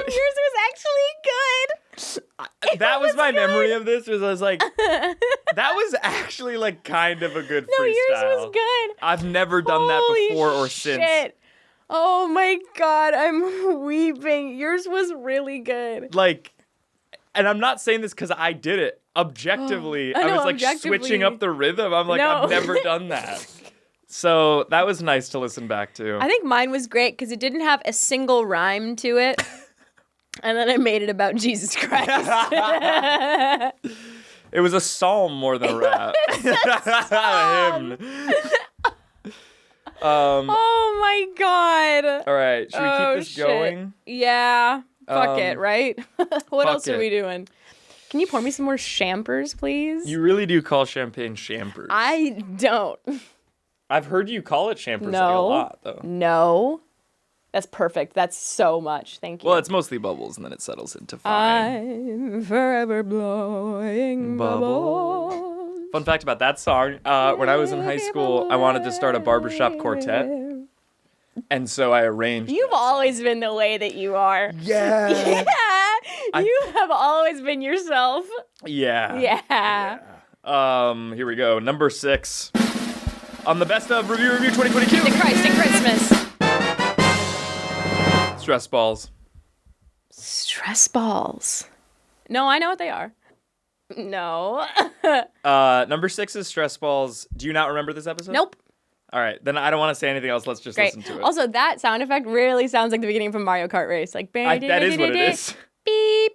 Yours was actually good. That was my memory of this. I was like, that was actually kind of a good freestyle. No, yours was good. I've never done that before or since. Oh my God, I'm weeping. Yours was really good. And I'm not saying this because I did it. Objectively, I was switching up the rhythm. I'm I've never done that. So that was nice to listen back to. I think mine was great because it didn't have a single rhyme to it. And then I made it about Jesus Christ. It was a psalm more than a rap. A hymn. Oh my God. All right, should we keep this going? Yeah. Fuck it, right? What else it. are we doing? Can you pour me some more champers, please? You really do call champagne champers. I don't. I've heard you call it champersley a No. lot, though. No. That's perfect. That's so much. Thank you. Well, it's mostly bubbles, and then it settles into fine. I'm forever blowing bubbles. Fun fact about that song, when I was in high school, I wanted to start a barbershop quartet. And so I arranged. You've always been the way that you are. Yeah. Yeah. You have always been yourself. Yeah. Yeah. Here we go. Number 6. On the best of Revue 2022. The Christ and Christmas. Stress balls. Stress balls. No, I know what they are. No. Number 6 is stress balls. Do you not remember this episode? Nope. All right, then I don't want to say anything else. Let's just Great. listen to it. Also, that sound effect really sounds like the beginning of a Mario Kart race. Like, that is what it is. Beep.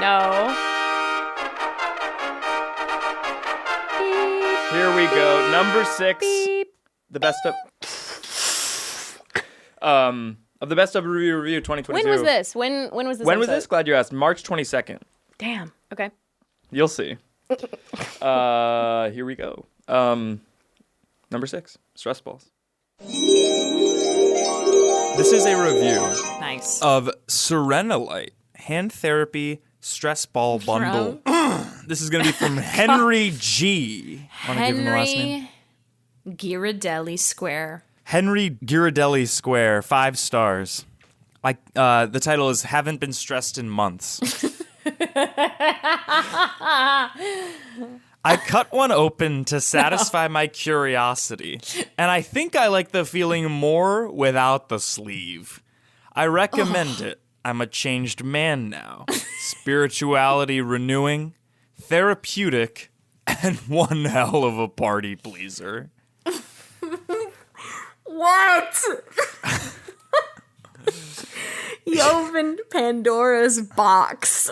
No. Beep. Here we go. Number 6. Beep. The best of the best of Revue 2022. When was this? When was this? When was episode? this? Glad you asked. March 22nd. Damn. Okay. You'll see. Here we go. Number 6, stress balls. This is a review Nice. Of Serenolite hand therapy stress ball bundle. This is going to be from Henry G. Want to give him the last name? Henry Ghirardelli Square. Henry Ghirardelli Square, 5 stars. Like the title is "Haven't Been Stressed in Months." I cut one open to satisfy my curiosity, and I think I like the feeling more without the sleeve. I recommend it. I'm a changed man now. Spirituality renewing, therapeutic, and one hell of a party pleaser. What? You opened Pandora's box.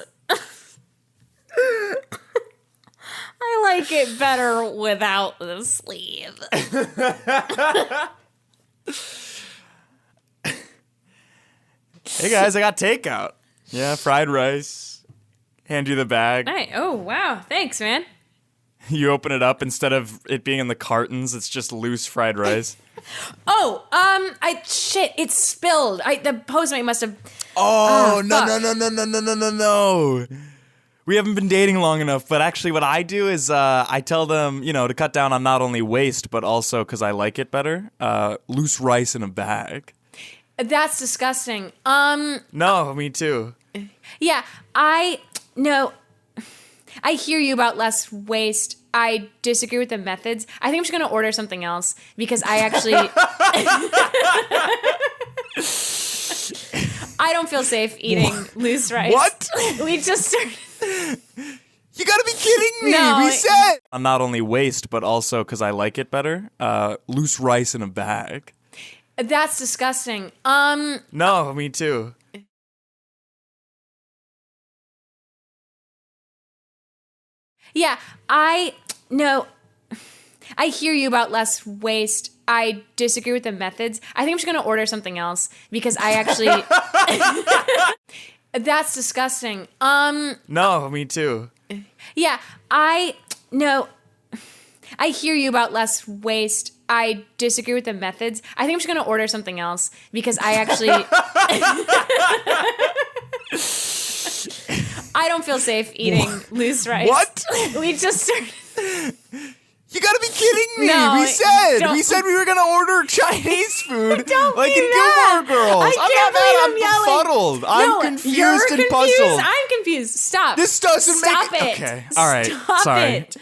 I like it better without the sleeve. Hey guys, I got takeout. Yeah, fried rice. Hand you the bag. Hey, oh wow, thanks, man. You open it up, instead of it being in the cartons, it's just loose fried rice. It's spilled. The Postmate must have. Oh, fuck. no. We haven't been dating long enough, but actually what I do is I tell them, to cut down on not only waste, but also, because I like it better, loose rice in a bag. That's disgusting. No, me too. Yeah, no. I hear you about less waste. I disagree with the methods. I think I'm just going to order something else because I actually... I don't feel safe eating loose rice. What? We just started... You gotta be kidding me! No, We said... Not only waste, but also, because I like it better, loose rice in a bag. That's disgusting. No, me too. Yeah, I hear you about less waste. I disagree with the methods. I think I'm just going to order something else because I actually... That's disgusting. No, me too. Yeah, I hear you about less waste. I disagree with the methods. I think I'm just going to order something else because I actually... I don't feel safe eating loose rice. What? We just started... You gotta be kidding me! No, we said don't- we were gonna order Chinese food Don't like be in mad. Gilmore Girls. I can't believe I'm yelling. befuddled. I'm No, confused you're and confused. puzzled. I'm confused. Stop. This doesn't Stop make it. Okay. All right. Stop Sorry. it.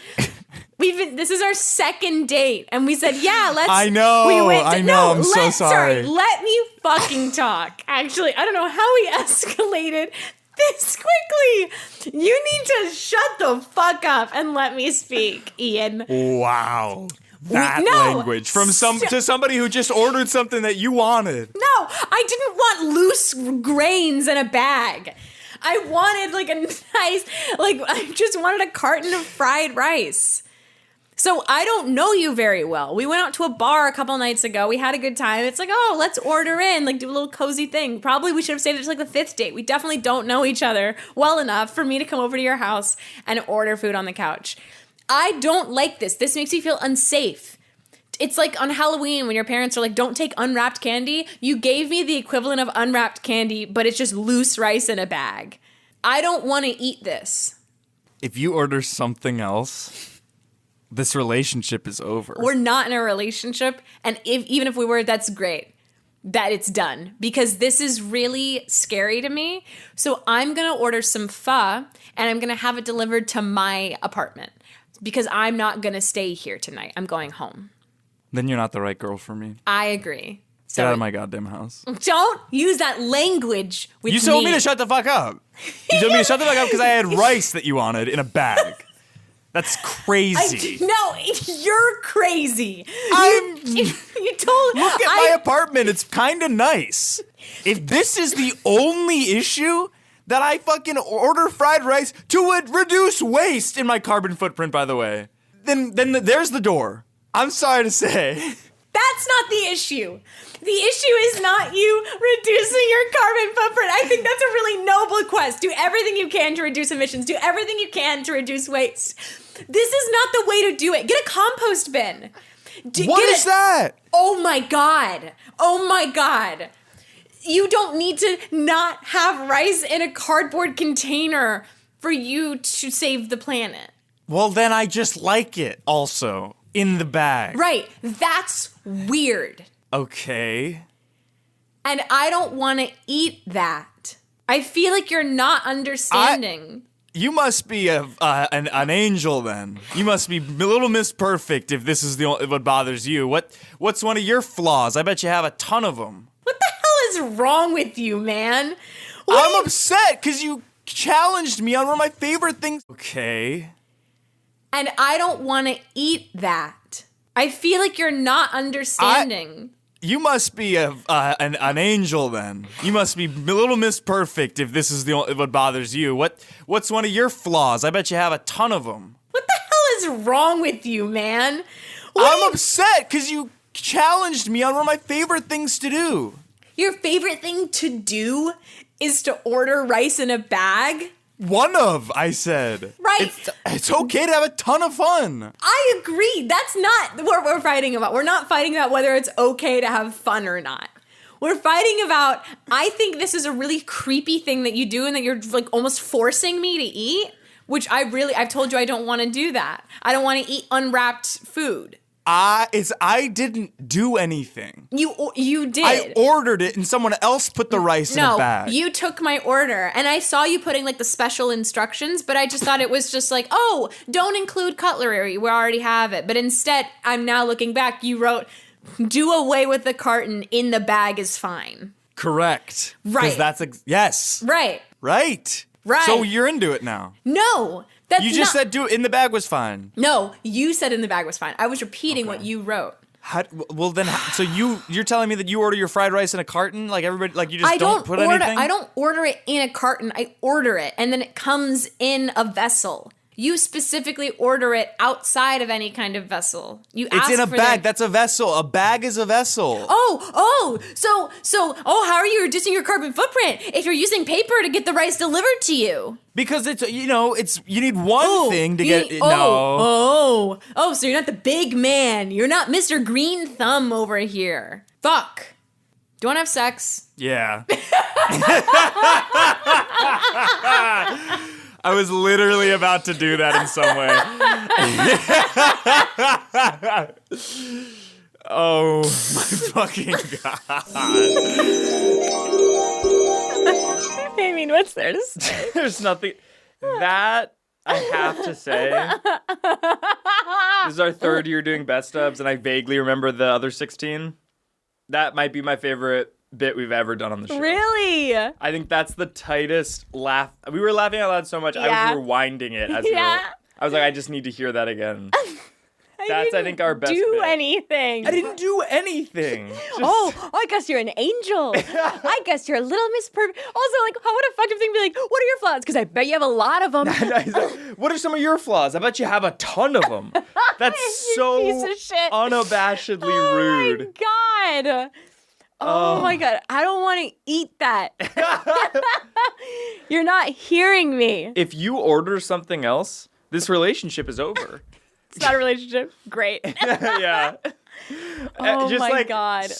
This is our second date, and we said, yeah, let's. I know, We went I to, know, No, I'm so sorry. Let me fucking talk. Actually, I don't know how we escalated this quickly. You need to shut the fuck up and let me speak, Ian. Wow. That No. language from to somebody who just ordered something that you wanted. No, I didn't want loose grains in a bag. I wanted I just wanted a carton of fried rice. So I don't know you very well. We went out to a bar a couple nights ago. We had a good time. It's like, oh, let's order in, do a little cozy thing. Probably we should have stayed at the 5th date. We definitely don't know each other well enough for me to come over to your house and order food on the couch. I don't like this. This makes me feel unsafe. It's like on Halloween when your parents are like, don't take unwrapped candy. You gave me the equivalent of unwrapped candy, but it's just loose rice in a bag. I don't want to eat this. If you order something else, this relationship is over. We're not in a relationship. And even if we were, that's great that it's done, because this is really scary to me. So I'm going to order some pho and I'm going to have it delivered to my apartment because I'm not going to stay here tonight. I'm going home. Then you're not the right girl for me. I agree. So Get out of my goddamn house. Don't use that language with me. You told me to shut the fuck up. You told me to shut the fuck up because I had rice that you wanted in a bag. That's crazy. No, you're crazy. I'm. You told. Look at my apartment. It's kind of nice. If this is the only issue, that I fucking order fried rice to reduce waste in my carbon footprint, by the way, then there's the door. I'm sorry to say. That's not the issue. The issue is not you reducing your carbon footprint. I think that's a really noble quest. Do everything you can to reduce emissions. Do everything you can to reduce waste. This is not the way to do it. Get a compost bin. What is that? Oh my God. Oh my God. You don't need to not have rice in a cardboard container for you to save the planet. Well, then I just like it also in the bag. Right. That's weird. Okay. And I don't want to eat that. I feel like you're not understanding. You must be an angel then. You must be Little Miss Perfect if this is what bothers you. What's one of your flaws? I bet you have a ton of them. What the hell is wrong with you, man? I'm upset because you challenged me on one of my favorite things. Okay. And I don't want to eat that. I feel like you're not understanding. You must be an angel then. You must be Little Miss Perfect if this is what bothers you. What's one of your flaws? I bet you have a ton of them. What the hell is wrong with you, man? I'm upset because you challenged me on one of my favorite things to do. Your favorite thing to do is to order rice in a bag? One of, I said. Right. It's okay to have a ton of fun. I agree. That's not what we're fighting about. We're not fighting about whether it's okay to have fun or not. We're fighting about, I think this is a really creepy thing that you do and that you're like almost forcing me to eat, which I've told you I don't want to do that. I don't want to eat unwrapped food. I didn't do anything. You did. I ordered it and someone else put the rice in a bag. No, you took my order and I saw you putting like the special instructions, but I just thought it was just like, oh, don't include cutlery. We already have it. But instead, I'm now looking back, you wrote, do away with the carton, in the bag is fine. Correct. Right. Because yes. Right. Right. Right. So you're into it now. No. That's You just not- said do it in the bag was fine. No, you said in the bag was fine. I was repeating what you wrote. So you're telling me that you order your fried rice in a carton, like everybody, like you just don't put anything? I don't order it in a carton. I order it, and then it comes in a vessel. You specifically order it outside of any kind of vessel. It's in a bag. That's a vessel. A bag is a vessel. So how are you reducing your carbon footprint if you're using paper to get the rice delivered to you? Because you need one thing to get it. So you're not the big man. You're not Mr. Green Thumb over here. Fuck. Do you want to have sex? Yeah. I was literally about to do that in some way. Oh my fucking God. I mean, what's there to say? There's nothing. That I have to say. This is our third year doing best ofs, and I vaguely remember the other 16. That might be my favorite bit we've ever done on the show. Really? I think that's the tightest laugh. We were laughing out loud so much, I was rewinding it as we were. I was like, I just need to hear that again. That's, I think, our best do bit. anything. I didn't do anything. I guess you're an angel. I guess you're a little Miss Perfect. Also, like, how would a fucking thing be like, what are your flaws? Because I bet you have a lot of them. What are some of your flaws? I bet you have a ton of them. That's so piece of shit. unabashedly rude. Oh, my God. Oh my God. I don't want to eat that. You're not hearing me. If you order something else, this relationship is over. It's not a relationship. Great. Yeah. Oh Just my like God.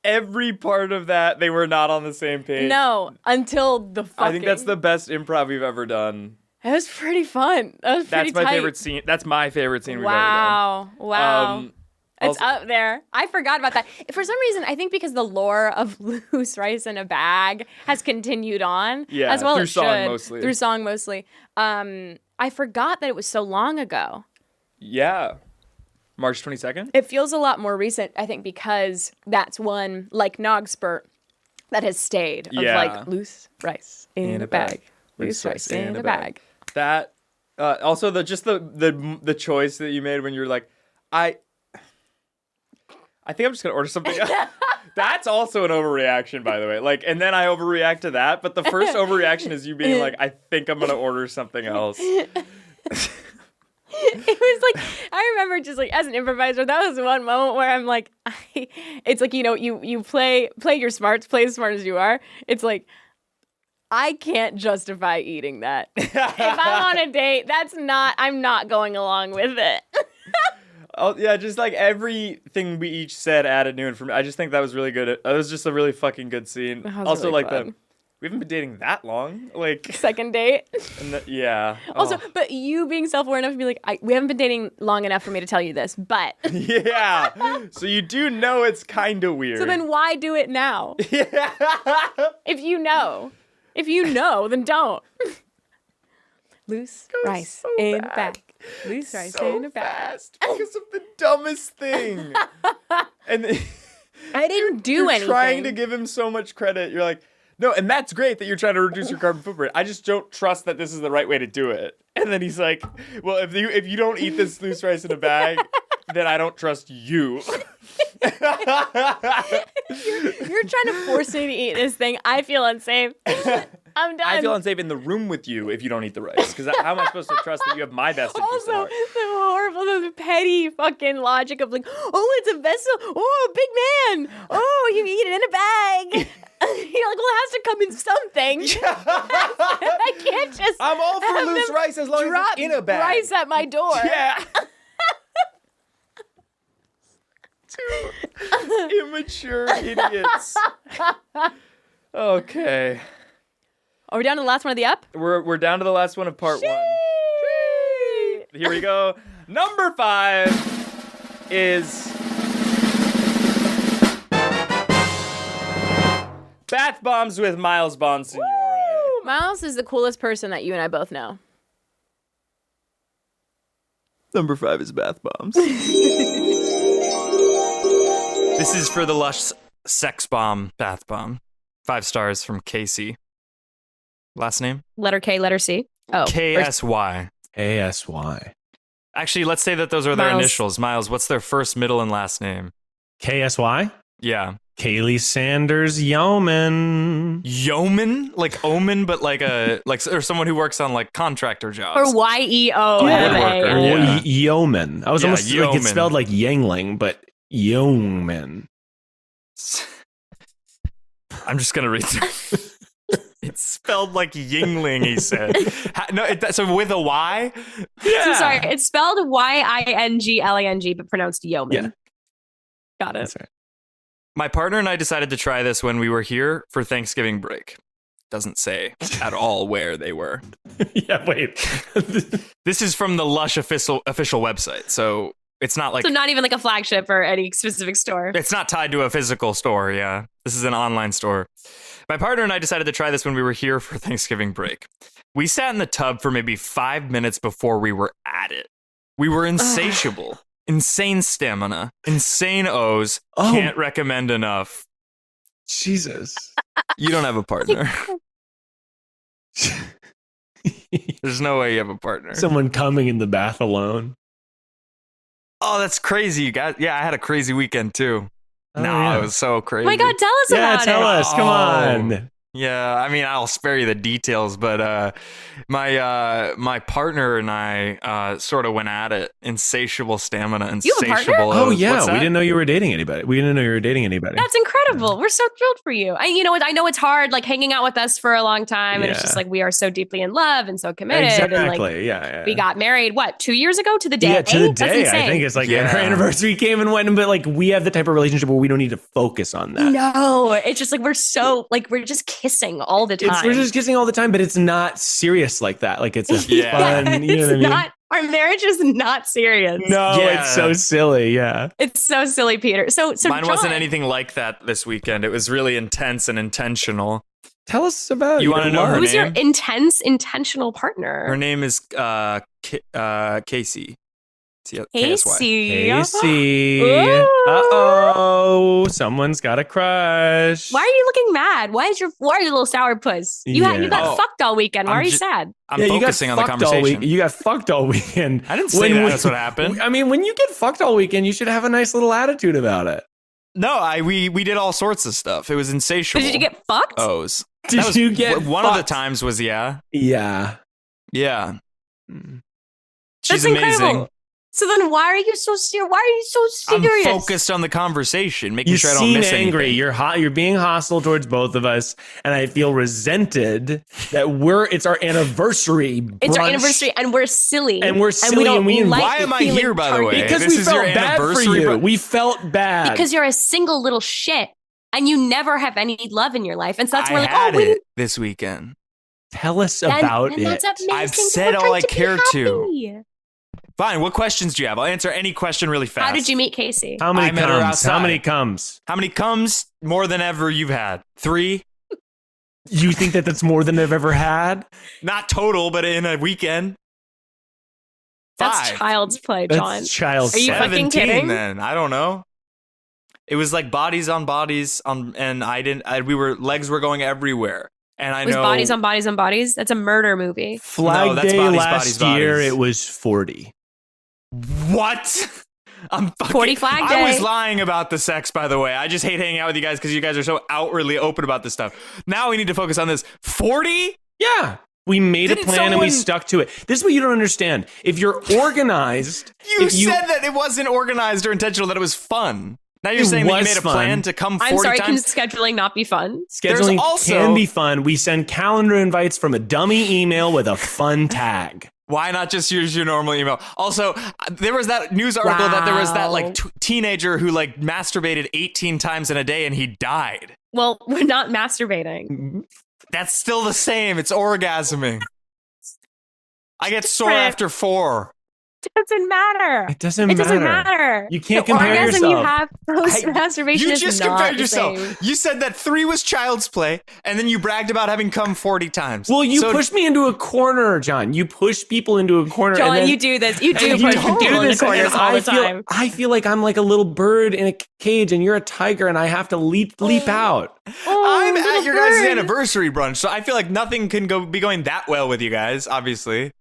every part of that, they were not on the same page. No, until the fucking. I think that's the best improv we've ever done. It was pretty fun. That was pretty That's my tight. favorite scene. That's my favorite scene we've ever Wow. done. It's also- up there. I forgot about that. For some reason, I think because the lore of loose rice in a bag has continued on. Yeah, as well through it song should. mostly. Through song mostly. I forgot that it was so long ago. Yeah. March 22nd? It feels a lot more recent, I think, because that's one, like Nogspurt, that has stayed. Of Yeah. like loose rice in a bag. Loose rice in a bag. That also the choice that you made when you're like, I think I'm just gonna order something else. That's also an overreaction, by the way. Like, and then I overreact to that. But the first overreaction is you being like, I think I'm gonna order something else. It was like, I remember just like as an improviser, that was one moment where I'm like, it's like, you play your smarts, play as smart as you are. It's like, I can't justify eating that. If I'm on a date, I'm not going along with it. Oh, yeah, just like everything we each said added new information. I just think that was really good. It was just a really fucking good scene. That was Also, really like fun. we haven't been dating that long. Like, Second date. yeah. Also, Oh. but you being self-aware enough to be like, we haven't been dating long enough for me to tell you this, but. Yeah. So you do know it's kind of weird. So then why do it now? Yeah. If you know, then don't. Loose rice so in a bad. bag. Loose rice So in a bag. fast because of the dumbest thing. And then I didn't do you're anything. trying to give him so much credit. You're like, no, and that's great that you're trying to reduce your carbon footprint. I just don't trust that this is the right way to do it. And then he's like, well, if you don't eat this loose rice in a bag, then I don't trust you. You're trying to force me to eat this thing. I feel unsafe. I'm done. I feel unsafe in the room with you if you don't eat the rice. Because how am I supposed to trust that you have my best interest at Also, heart? the horrible, the petty fucking logic of like, oh, it's a vessel. Oh, a big man. Oh, you eat it in a bag. You're like, well, it has to come in something. I can't just. I'm all for have loose them rice as long as drop it's in a bag. rice at my door. Yeah. Two immature idiots. Okay. Are we down to the last one of the up? We're down to the last one of part one. Here we go. Number 5 is bath bombs with Miles Bonsignore. Miles is the coolest person that you and I both know. Number 5 is bath bombs. This is for the Lush Sex Bomb Bath Bomb. 5 stars from Casey. Last name? Letter K, letter C. Oh. KSY. ASY. Actually, let's say that those are their Miles. initials. Miles, what's their first, middle, and last name? KSY? Yeah. Kaylee Sanders Yeoman. Yeoman? Like omen, but or someone who works on like contractor jobs. Or YEO. Woodworker. Or Yeah. Yeoman. I was Yeah, almost like yeoman. it's spelled like Yangling, but Yeoman. I'm just gonna read through. It's spelled like Yingling, he said. So with a Y? Yeah. So sorry, it's spelled YINGLANG, but pronounced yeoman. Yeah. Got it. That's right. My partner and I decided to try this when we were here for Thanksgiving break. Doesn't say at all where they were. Yeah, wait. This is from the Lush official website, so it's not like So not even like a flagship or any specific store. it's not tied to a physical store. Yeah, this is an online store. My partner and I decided to try this when we were here for Thanksgiving break. We sat in the tub for maybe 5 minutes before we were at it. We were insatiable. Insane stamina, insane O's. Oh. Can't recommend enough. Jesus. You don't have a partner. There's no way you have a partner. Someone coming in the bath alone. Oh, that's crazy, you guys. Yeah, I had a crazy weekend too. Oh, No, yeah. it was so crazy. Oh my God, tell us Yeah, about tell it. us. Come on. Yeah, I mean, I'll spare you the details, but my partner and I sort of went at it. Insatiable stamina, You have a partner? insatiable. Oh yeah, What's we that? didn't know you were dating anybody. We didn't know you were dating anybody. That's incredible. We're so thrilled for you. And you know what? I know it's hard, like hanging out with us for a long time, and it's Yeah. just like we are so deeply in love and so committed. Exactly. And like yeah. we got married, what, 2 years ago to the day? Yeah, to the That's day. insane. I think it's like Yeah. our anniversary came and went, but like we have the type of relationship where we don't need to focus on that. No, it's just like we're just kissing all the time. We're just kissing all the time, but it's not serious like that. Like it's a Yeah. fun, you know it's what I mean? not. Our marriage is not serious. No, Yeah. it's so silly. Yeah. It's so silly, Peter. So Mine wasn't John, anything like that this weekend. It was really intense and intentional. Tell us about You wanna know her Who's your name? intense, intentional partner? Her name is Casey. KSY. Casey. Casey. Ooh. Uh-oh. Someone's got a crush. Why are you looking mad? Why are you a little sour puss? You Yeah. got Oh, fucked all weekend. Why I'm are you ju- sad? I'm Yeah, you got focusing on the fucked all conversation. week. You got fucked all weekend. I didn't say that. That's what happened. I mean, when you get fucked all weekend, you should have a nice little attitude about it. No, we did all sorts of stuff. It was insatiable. Did you get fucked? O's? Did That was- you get one of the fucked? times was yeah. Yeah. She's That's amazing. incredible. So then why are you so serious? Why are you so I'm serious? focused on the conversation, making You sure I don't seem miss angry. anything. You're hot. You're being hostile towards both of us, and I feel resented that it's our anniversary. It's our brunch, anniversary and we're silly. And we're silly don't and we like Why am I feeling here, by the way? targeted. because This we is your felt bad for anniversary you. brunch. We felt bad Because you're a single little shit and you never have any love in your life. And so that's I where like, had oh, we it this weekend. Tell us about then that's it. amazing. I've We're said all trying I to be care to. happy. Fine. What questions do you have? I'll answer any question really fast. How did you meet Casey? How many I met her comes? outside. How many comes? How many comes? More than ever you've had. 3? You think that that's more than I've ever had? Not total, but in a weekend. 5. That's child's play, John. That's child's Are you play. fucking 17 kidding? then. I don't know. It was like bodies on bodies and legs were going everywhere. And I It was know bodies on bodies on bodies. That's a murder movie. Flag No, that's Day bodies, last bodies, year, bodies. it was 40. What? I'm fucking 40 Flag I was Day. lying about the sex, by the way. I just hate hanging out with you guys because you guys are so outwardly open about this stuff. Now we need to focus on this. 40? Yeah. We made a Didn't plan and we someone- stuck to it. This is what you don't understand. If you're organized, You if said that it wasn't organized or intentional, that it was fun. Now you're It saying that you was made a fun. plan to come 40 I'm sorry, times. can scheduling not be fun? There's scheduling also- can be fun. We send calendar invites from a dummy email with a fun tag. Why not just use your normal email? Also, there was that news article that there was that like teenager who like masturbated 18 times in a day and he died. Well, we're not masturbating. That's still the same. It's orgasming. I get sore Different. after 4. Doesn't matter. It doesn't It doesn't matter. matter. You can't The compare orgasm yourself. you have post masturbation You is just not compared the yourself. same. You said that 3 was child's play, and then you bragged about having come 40 times. Well, you So- pushed me into a corner, John. You push people into a corner. John, and then, you do this. You do and push you people do in the this, and corners all the time. I feel like I'm like a little bird in a cage, and you're a tiger, and I have to leap out. I'm little at your guys' bird. anniversary brunch, so I feel like nothing can be going that well with you guys, obviously.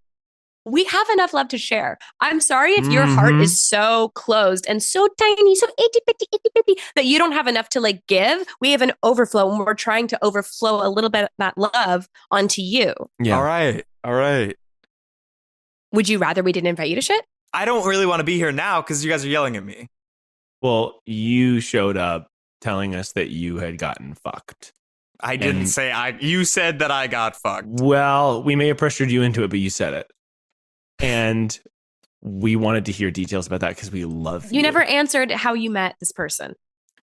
We have enough love to share. I'm sorry if your heart is so closed and so tiny, so itty bitty, that you don't have enough to like give. We have an overflow and we're trying to overflow a little bit of that love onto you. Yeah. All right. Would you rather we didn't invite you to shit? I don't really want to be here now because you guys are yelling at me. Well, you showed up telling us that you had gotten fucked. I didn't And- say you said that I got fucked. Well, we may have pressured you into it, but you said it. And we wanted to hear details about that because we love you. You never answered how you met this person.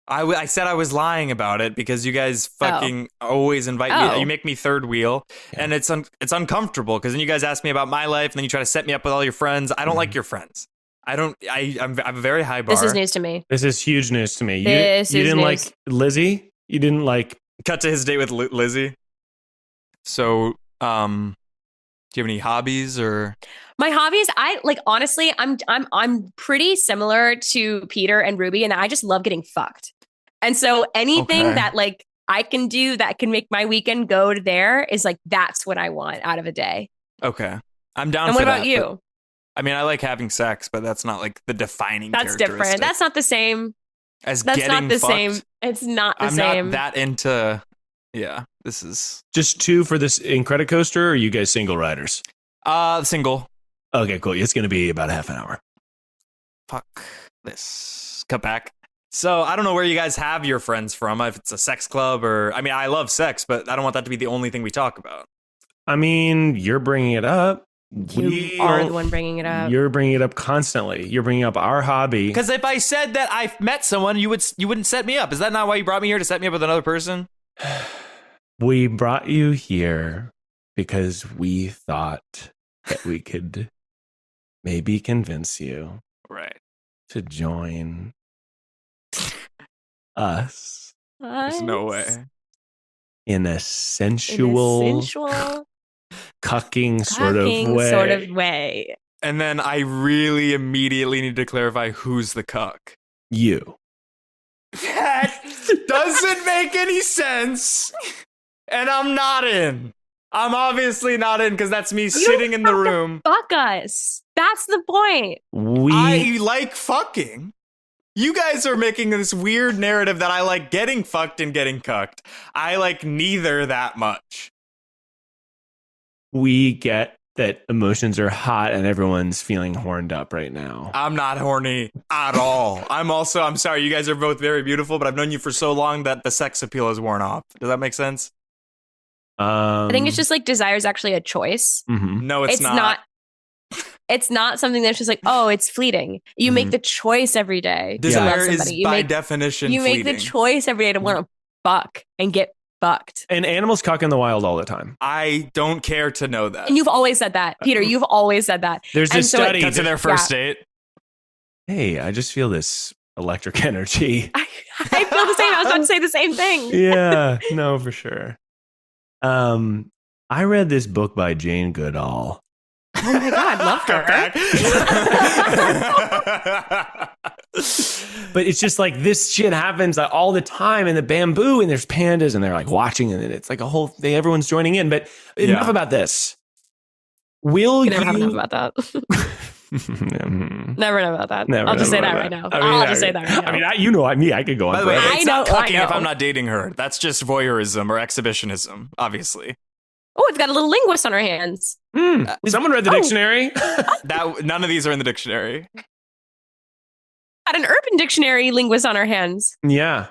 I said I was lying about it because you guys fucking always invite Oh. me. You make me third wheel, and it's uncomfortable because then you guys ask me about my life, and then you try to set me up with all your friends. I don't like your friends. I'm a very high bar. This is news to me. This is huge news to me. This you is didn't news. like Lizzie? You didn't like... Cut to his date with Lizzie. So, do you have any hobbies or? My hobbies, I like honestly, I'm pretty similar to Peter and Ruby, and I just love getting fucked. And so anything Okay. that like I can do that can make my weekend go to there is like that's what I want out of a day. Okay, I'm down. And for what about that, you? but- I mean, I like having sex, but that's not like the defining. That's different. characteristic. That's not the same. As That's getting not the fucked, same. It's not the I'm same. not that into Yeah, this is Just 2 for this Incredicoaster, or are you guys single riders? single. Okay, cool. It's going to be about half an hour. Fuck this. Cut back. So I don't know where you guys have your friends from. If it's a sex club or, I mean, I love sex, but I don't want that to be the only thing we talk about. I mean, you're bringing it up. You are the one bringing it up. You're bringing it up constantly. You're bringing up our hobby. Because if I said that I've met someone, you wouldn't set me up. Is that not why you brought me here, to set me up with another person? We brought you here because we thought that we could maybe convince you Right. to join us There's no way. in a sensual, cucking sort of way. And then I really immediately need to clarify who's the cuck. You. That doesn't make any sense. And I'm not in. I'm obviously not in because that's me sitting in the room. Fuck us. That's the point. I like fucking. You guys are making this weird narrative that I like getting fucked and getting cucked. I like neither that much. We get that emotions are hot and everyone's feeling horned up right now. I'm not horny at all. I'm sorry, you guys are both very beautiful, but I've known you for so long that the sex appeal has worn off. Does that make sense? I think it's just like desire is actually a choice. No, it's not. It's not something that's just like, oh, it's fleeting. You make the choice every day. Desire to love is somebody. by definition You fleeting. make the choice every day to want to fuck and get fucked. And animals cuck in the wild all the time. I don't care to know that. And you've always said that, Peter. You've always said that. There's this study. Cut to their first date. Hey, I just feel this electric energy. I feel the same. I was about to say the same thing. Yeah, no, for sure. I read this book by Jane Goodall. Oh my God, love her. But it's just like this shit happens all the time in the bamboo, and there's pandas, and they're like watching, and it's like a whole thing. Everyone's joining in. But enough about this. Will you never have enough about that? Never know about that. I'll just say that right now. I'll just say that right now. I mean, you know me. I could go on. By the way, forever. it's not cucking if I'm not dating her. That's just voyeurism or exhibitionism, obviously. Oh, it's got a little linguist on her hands. Someone read the dictionary. None of these are in the dictionary. Got an Urban Dictionary linguist on her hands. Yeah.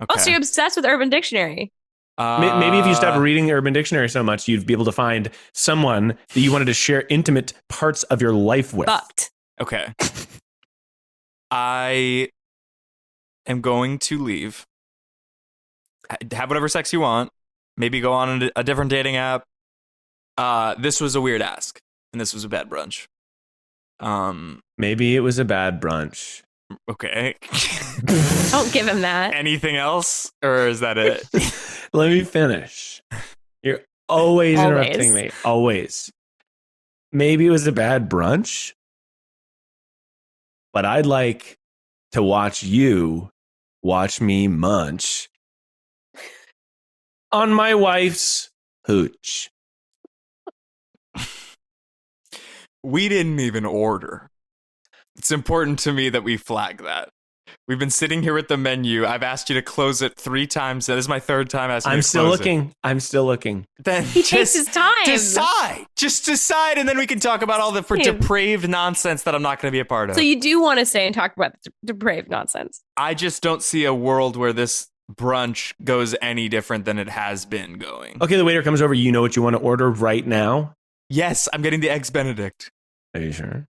Okay. Oh, so you're obsessed with Urban Dictionary. Maybe if you stopped reading the Urban Dictionary so much, you'd be able to find someone that you wanted to share intimate parts of your life with. Fucked. Okay. I am going to leave. Have whatever sex you want. Maybe go on a different dating app. This was a weird ask, and this was a bad brunch. Maybe it was a bad brunch. Okay. Don't give him that. Anything else, or is that it? Let me finish. You're always interrupting me. Always. Maybe it was a bad brunch, but I'd like to watch you watch me munch on my wife's hooch. We didn't even order. It's important to me that we flag that. We've been sitting here with the menu. I've asked you to close it 3 times. This is my 3rd time asking you to close it. I'm still looking. Then he takes his time. Decide. Just decide, and then we can talk about all the depraved nonsense that I'm not going to be a part of. So you do want to stay and talk about the depraved nonsense. I just don't see a world where this brunch goes any different than it has been going. Okay, the waiter comes over. You know what you want to order right now? Yes, I'm getting the Eggs Benedict. Are you sure?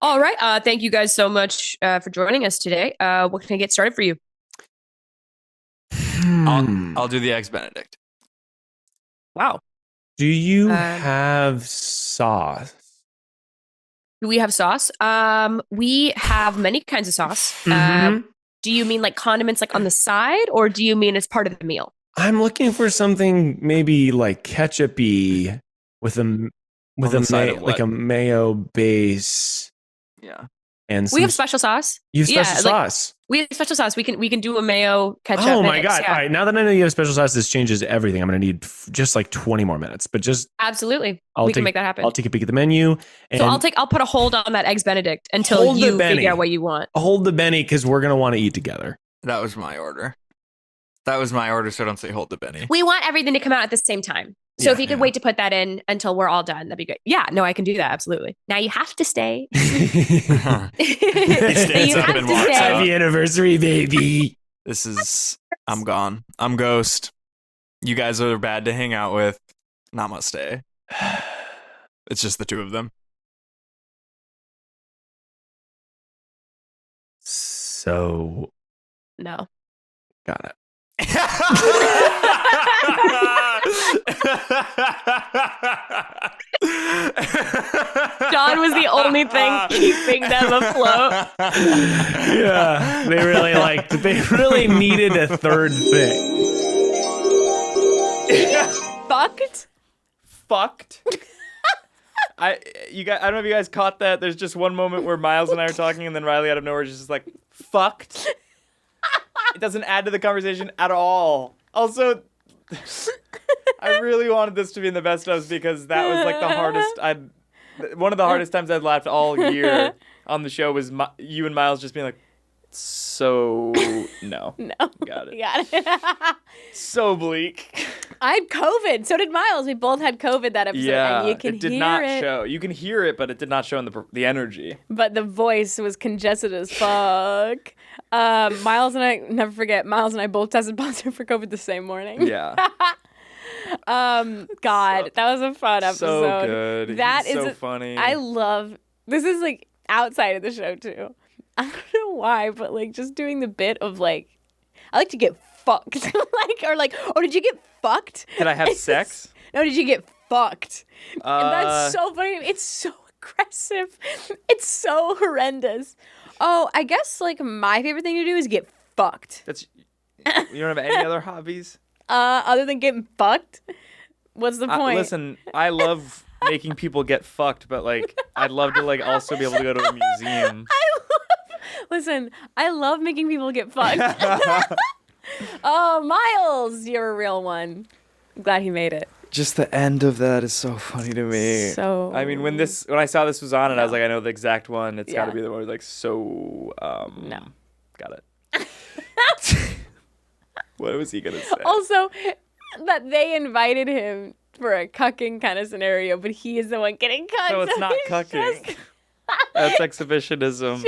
All right. Thank you guys so much for joining us today. What can I get started for you? I'll do the Eggs Benedict. Wow. Do you have sauce? Do we have sauce? We have many kinds of sauce. Do you mean like condiments like on the side, or do you mean as part of the meal? I'm looking for something maybe like ketchup-y with a like a mayo base. Yeah. And we have special sauce. You have special sauce. We have special sauce. We can do a mayo ketchup. Oh my God. Yeah. All right. Now that I know you have special sauce, this changes everything. I'm going to need just like 20 more minutes, but just absolutely. We can make that happen. I'll take a peek at the menu. And so I'll put a hold on that Eggs Benedict until you figure out what you want. Hold the Benny because we're going to want to eat together. That was my order. That was my order, so don't say hold the Benny. We want everything to come out at the same time. So if you could wait to put that in until we're all done, that'd be great. Yeah, no, I can do that. Absolutely. Now you have to stay. He stands up and walks out. Happy anniversary, baby. I'm gone. I'm ghost. You guys are bad to hang out with. Namaste. It's just the two of them. So. No. Got it. John was the only thing keeping them afloat. Yeah, they really needed a third thing. Fucked. I don't know if you guys caught that. There's just one moment where Miles and I are talking, and then Reilly out of nowhere is just like, fucked. It doesn't add to the conversation at all. Also, I really wanted this to be in the best ofs because that was like one of the hardest times I'd laughed all year on the show was you and Miles just being like, so no. Got it. So bleak. I had COVID. So did Miles. We both had COVID that episode. Yeah, and you can it did hear not it. show. You can hear it, but it did not show in the energy. But the voice was congested as fuck. Miles and I, never forget, Miles and I both tested positive for COVID the same morning. Yeah. God, that was a fun episode. So good. That He's is so funny. This is like outside of the show too. I don't know why, but like just doing the bit of like, I like to get fucked. or did you get fucked? Did I have sex? No, did you get fucked? And that's so funny. It's so aggressive. It's so horrendous. Oh, I guess like my favorite thing to do is get fucked. You don't have any other hobbies? Other than getting fucked? What's the point? Listen, I love making people get fucked, but like I'd love to like also be able to go to a museum. Listen, I love making people get fucked. Oh, Miles, you're a real one. I'm glad he made it. Just the end of that is so funny to me. So I mean, when I saw this was on, and I was like, I know the exact one. It's got to be the one where like no. Got it. What was he gonna say? Also, that they invited him for a cucking kind of scenario, but he is the one getting cucked. So it's not cucking. That's exhibitionism.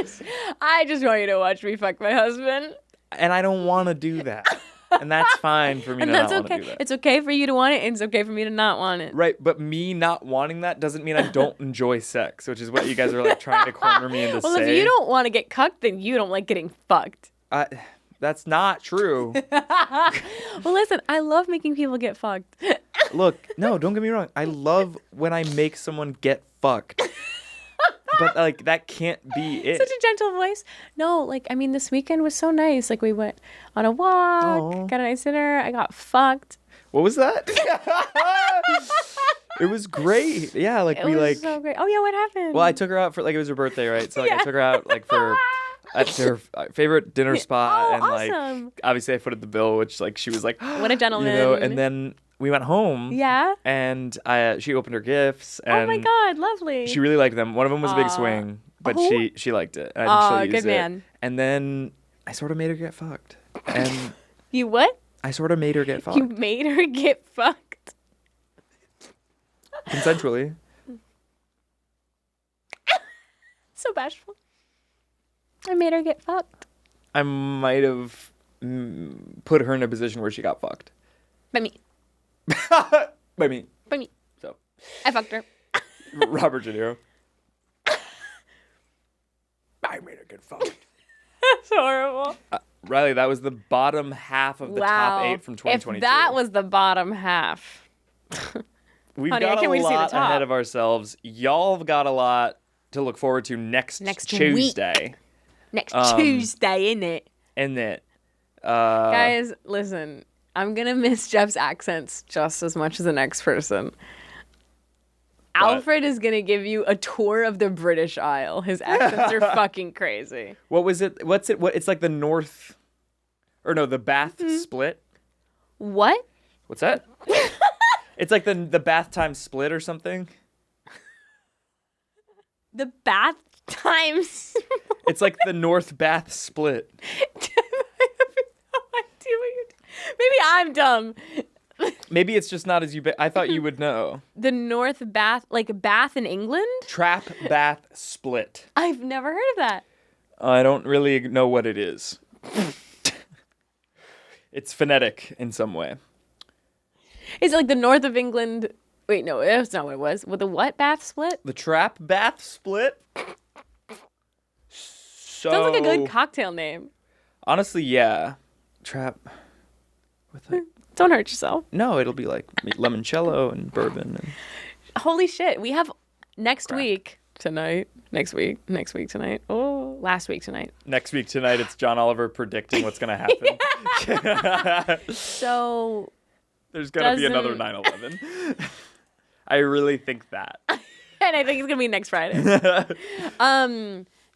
I just want you to watch me fuck my husband. And I don't want to do that. And that's fine for me to not want to do that. It's okay for you to want it, and it's okay for me to not want it. Right, but me not wanting that doesn't mean I don't enjoy sex, which is what you guys are like trying to corner me into well, saying. If you don't want to get cucked, then you don't like getting fucked. That's not true. Well, listen, I love making people get fucked. Look, no, don't get me wrong. I love when I make someone get fucked. But like that can't be it. Such a gentle voice. No, like I mean, this weekend was so nice. Like we went on a walk, got a nice dinner. I got fucked. What was that? It was great. Yeah, like It we was like. so great. Oh yeah, what happened? Well, I took her out for like it was her birthday, right? So like I took her out like for at her favorite dinner spot, Oh, and awesome. like obviously I footed the bill, which like she was like, What a gentleman. you know. And then we went home. Yeah. And she opened her gifts. And Oh my God, lovely. she really liked them. One of them was a big swing, but she liked it. And Aw, she'll use good it. man. And then I sort of made her get fucked. And You what? I sort of made her get fucked. You made her get fucked. Consensually. So bashful. I made her get fucked. I might have put her in a position where she got fucked. By me. By me. By me. So. I fucked her. Robert De Niro. I made her get fucked. That's horrible. Reilly, that was the bottom half of the top 8 from 2022. If that was the bottom half. We've Honey, I got can't a wait to see the lot top. ahead of ourselves. Y'all have got a lot to look forward to next Tuesday. Next Tuesday, innit? And that. Guys, listen. I'm going to miss Jeff's accents just as much as the next person. Alfred is going to give you a tour of the British Isle. His accents are fucking crazy. What was it? It's like the North, or no, the Bath split. What? What's that? It's like the bath time split or something. The bath times. It's like the North Bath split. I have no idea what you're doing. Maybe I'm dumb. Maybe it's just not as I thought you would know. The North Bath, like Bath in England? Trap, bath, split. I've never heard of that. I don't really know what it is. It's phonetic in some way. Is it like the north of England? Wait, no, that's not what it was. With the what bath split? The trap, bath, split? So, Sounds like a good cocktail name. Honestly, yeah. Trap. With like, Don't hurt yourself. no, it'll be like limoncello and bourbon. And Holy shit. We have next Crack. week tonight. Next week tonight. Oh, last week tonight. next week tonight, it's John Oliver predicting what's going to happen. So There's going to be another Doesn't- 9/11. I really think that. and I think it's gonna be next Friday.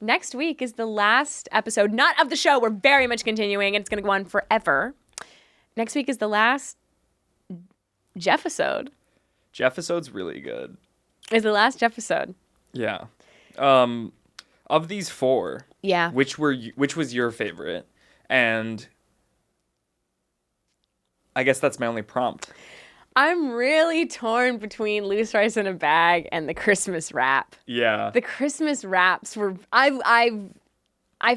Next week is the last episode, not of the show. We're very much continuing, and it's gonna go on forever. Next week is the last Jeff-isode. Jeff-isode's really good. Is the last Jeff-isode. Yeah. Of these four, Yeah. which was your favorite? And I guess that's my only prompt. I'm really torn between Loose Rice in a Bag and the Christmas Wrap. Yeah. The Christmas Wraps were I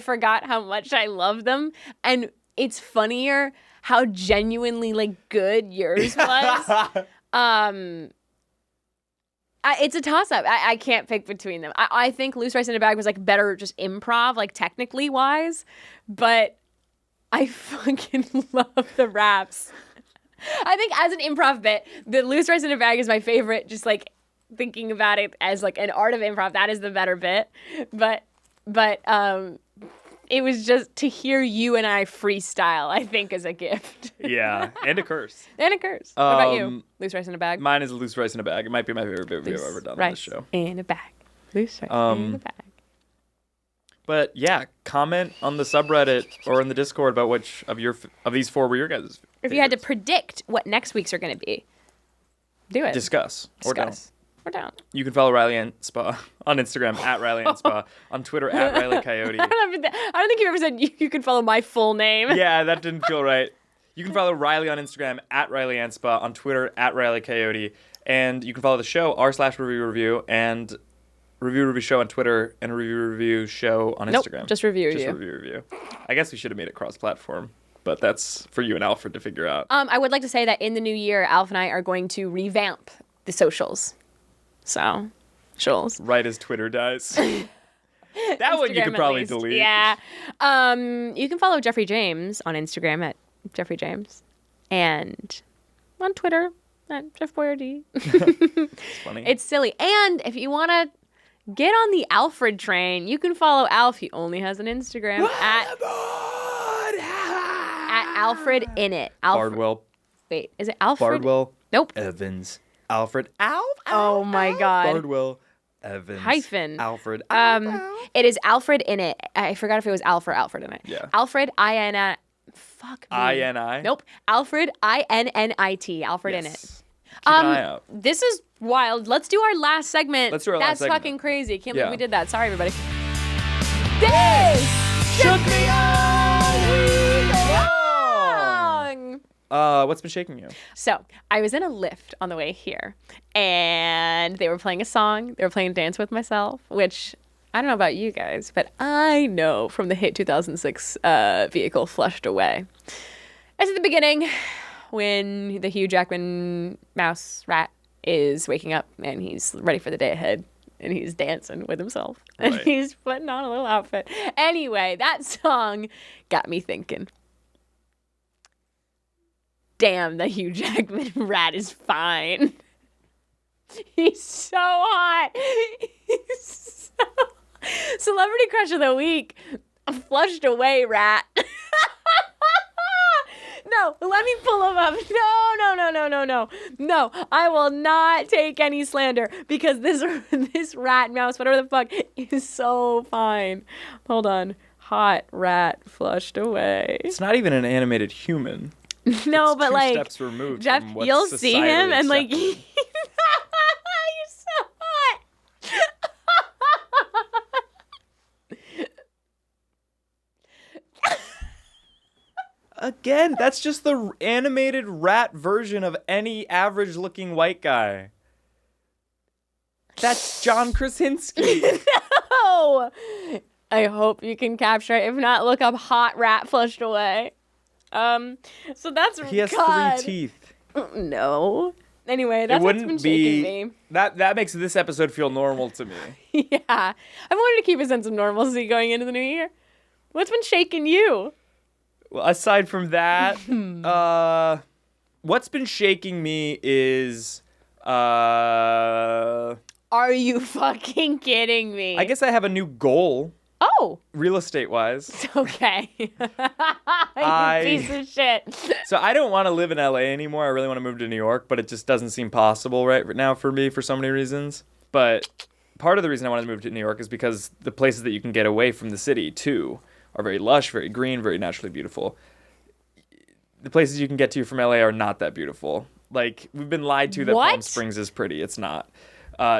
forgot how much I love them, and it's funnier how genuinely like good yours was. It's a toss-up. I can't pick between them. I think Loose Rice in a Bag was like better just improv, like technically wise, but I fucking love the Wraps. I think as an improv bit, the Loose Rice in a Bag is my favorite, just like thinking about it as like an art of improv. That is the better bit. But it was just to hear you and I freestyle, I think, is a gift. Yeah. And a curse. And a curse. What about you? Loose Rice in a Bag? Mine is Loose Rice in a Bag. It might be my favorite bit we've ever done on this show. In a bag. Loose Rice in a Bag. But yeah, comment on the subreddit or in the Discord about which of these four were your guys' If you had to favorites. predict what next week's are going to be, do it. Discuss. Or don't. Discuss. Or down. You can follow Reilly and Spa on Instagram at Reilly and Spa, on Twitter at Reilly Coyote. I don't think you've ever said you can follow my full name. Yeah, that didn't feel right. You can follow Reilly on Instagram at Reilly and Spa, on Twitter at Reilly Coyote, and you can follow the show r/Revue and Revue Show on Twitter and Revue Show on Nope, Instagram. just Revue Just Review. Revue. I guess we should have made it cross-platform, but that's for you and Alfred to figure out. I would like to say that in the new year, Alf and I are going to revamp the socials. So, socials. Right as Twitter dies. That one you Instagram could at probably least. delete. Yeah. You can follow Jeffrey James on Instagram at Jeffrey James, and on Twitter at Jeff Boyardee. It's funny. It's silly. And if you want to get on the Alfred train, you can follow Alf. He only has an Instagram at Alfred in it. Bardwell. Wait, is it Alfred? Bardwell. Nope. Evans. Alfred. Alf. Oh my God. Bardwell. Evans. Hyphen. Alfred. It is Alfred in it. I forgot if it was Alf or Alfred in it. Yeah. Alfred I-N-I. Fuck me. I-N-I? Nope. Alfred I-N-N-I-T. Alfred in it. Yes. Keep an eye out. This is wild. Let's do our last segment. Let's do our last That's segment. fucking crazy. Can't Yeah. believe we did that. Sorry, everybody. This shook me all week long. What's been shaking you? So I was in a Lyft on the way here, and they were playing a song. They were playing Dance With Myself, which I don't know about you guys, but I know from the hit 2006 vehicle Flushed Away. It's at the beginning when the Hugh Jackman mouse rat is waking up and he's ready for the day ahead. And he's dancing with himself. And Right. he's putting on a little outfit. Anyway, that song got me thinking. Damn, the Hugh Jackman rat is fine. He's so hot. He's so... Celebrity Crush of the Week. Flushed Away rat. No, let me pull him up. No, I will not take any slander because this rat mouse, whatever the fuck, is so fine. Hold on. Hot rat flushed away. It's not even an animated human. No, It's but two like steps removed Jeff, from what's you'll see him societally and like accepted. you're so hot. Again, that's just the animated rat version of any average-looking white guy. That's John Krasinski. No! I hope you can capture it. If not, look up hot rat flushed away. So that's He has God. 3 teeth. No. Anyway, that's It what's wouldn't been be shaking that makes this episode feel normal to me. me. Yeah. I've wanted to keep a sense of normalcy going into the new year. What's been shaking you? Well, aside from that, what's been shaking me is Are you fucking kidding me? I guess I have a new goal, Oh, real estate wise. okay. You piece of shit. So I don't want to live in LA anymore. I really want to move to New York, but it just doesn't seem possible right now for me for so many reasons. But part of the reason I want to move to New York is because the places that you can get away from the city too are very lush, very green, very naturally beautiful. The places you can get to from LA are not that beautiful. Like, we've been lied to that What? Palm Springs is pretty. It's not.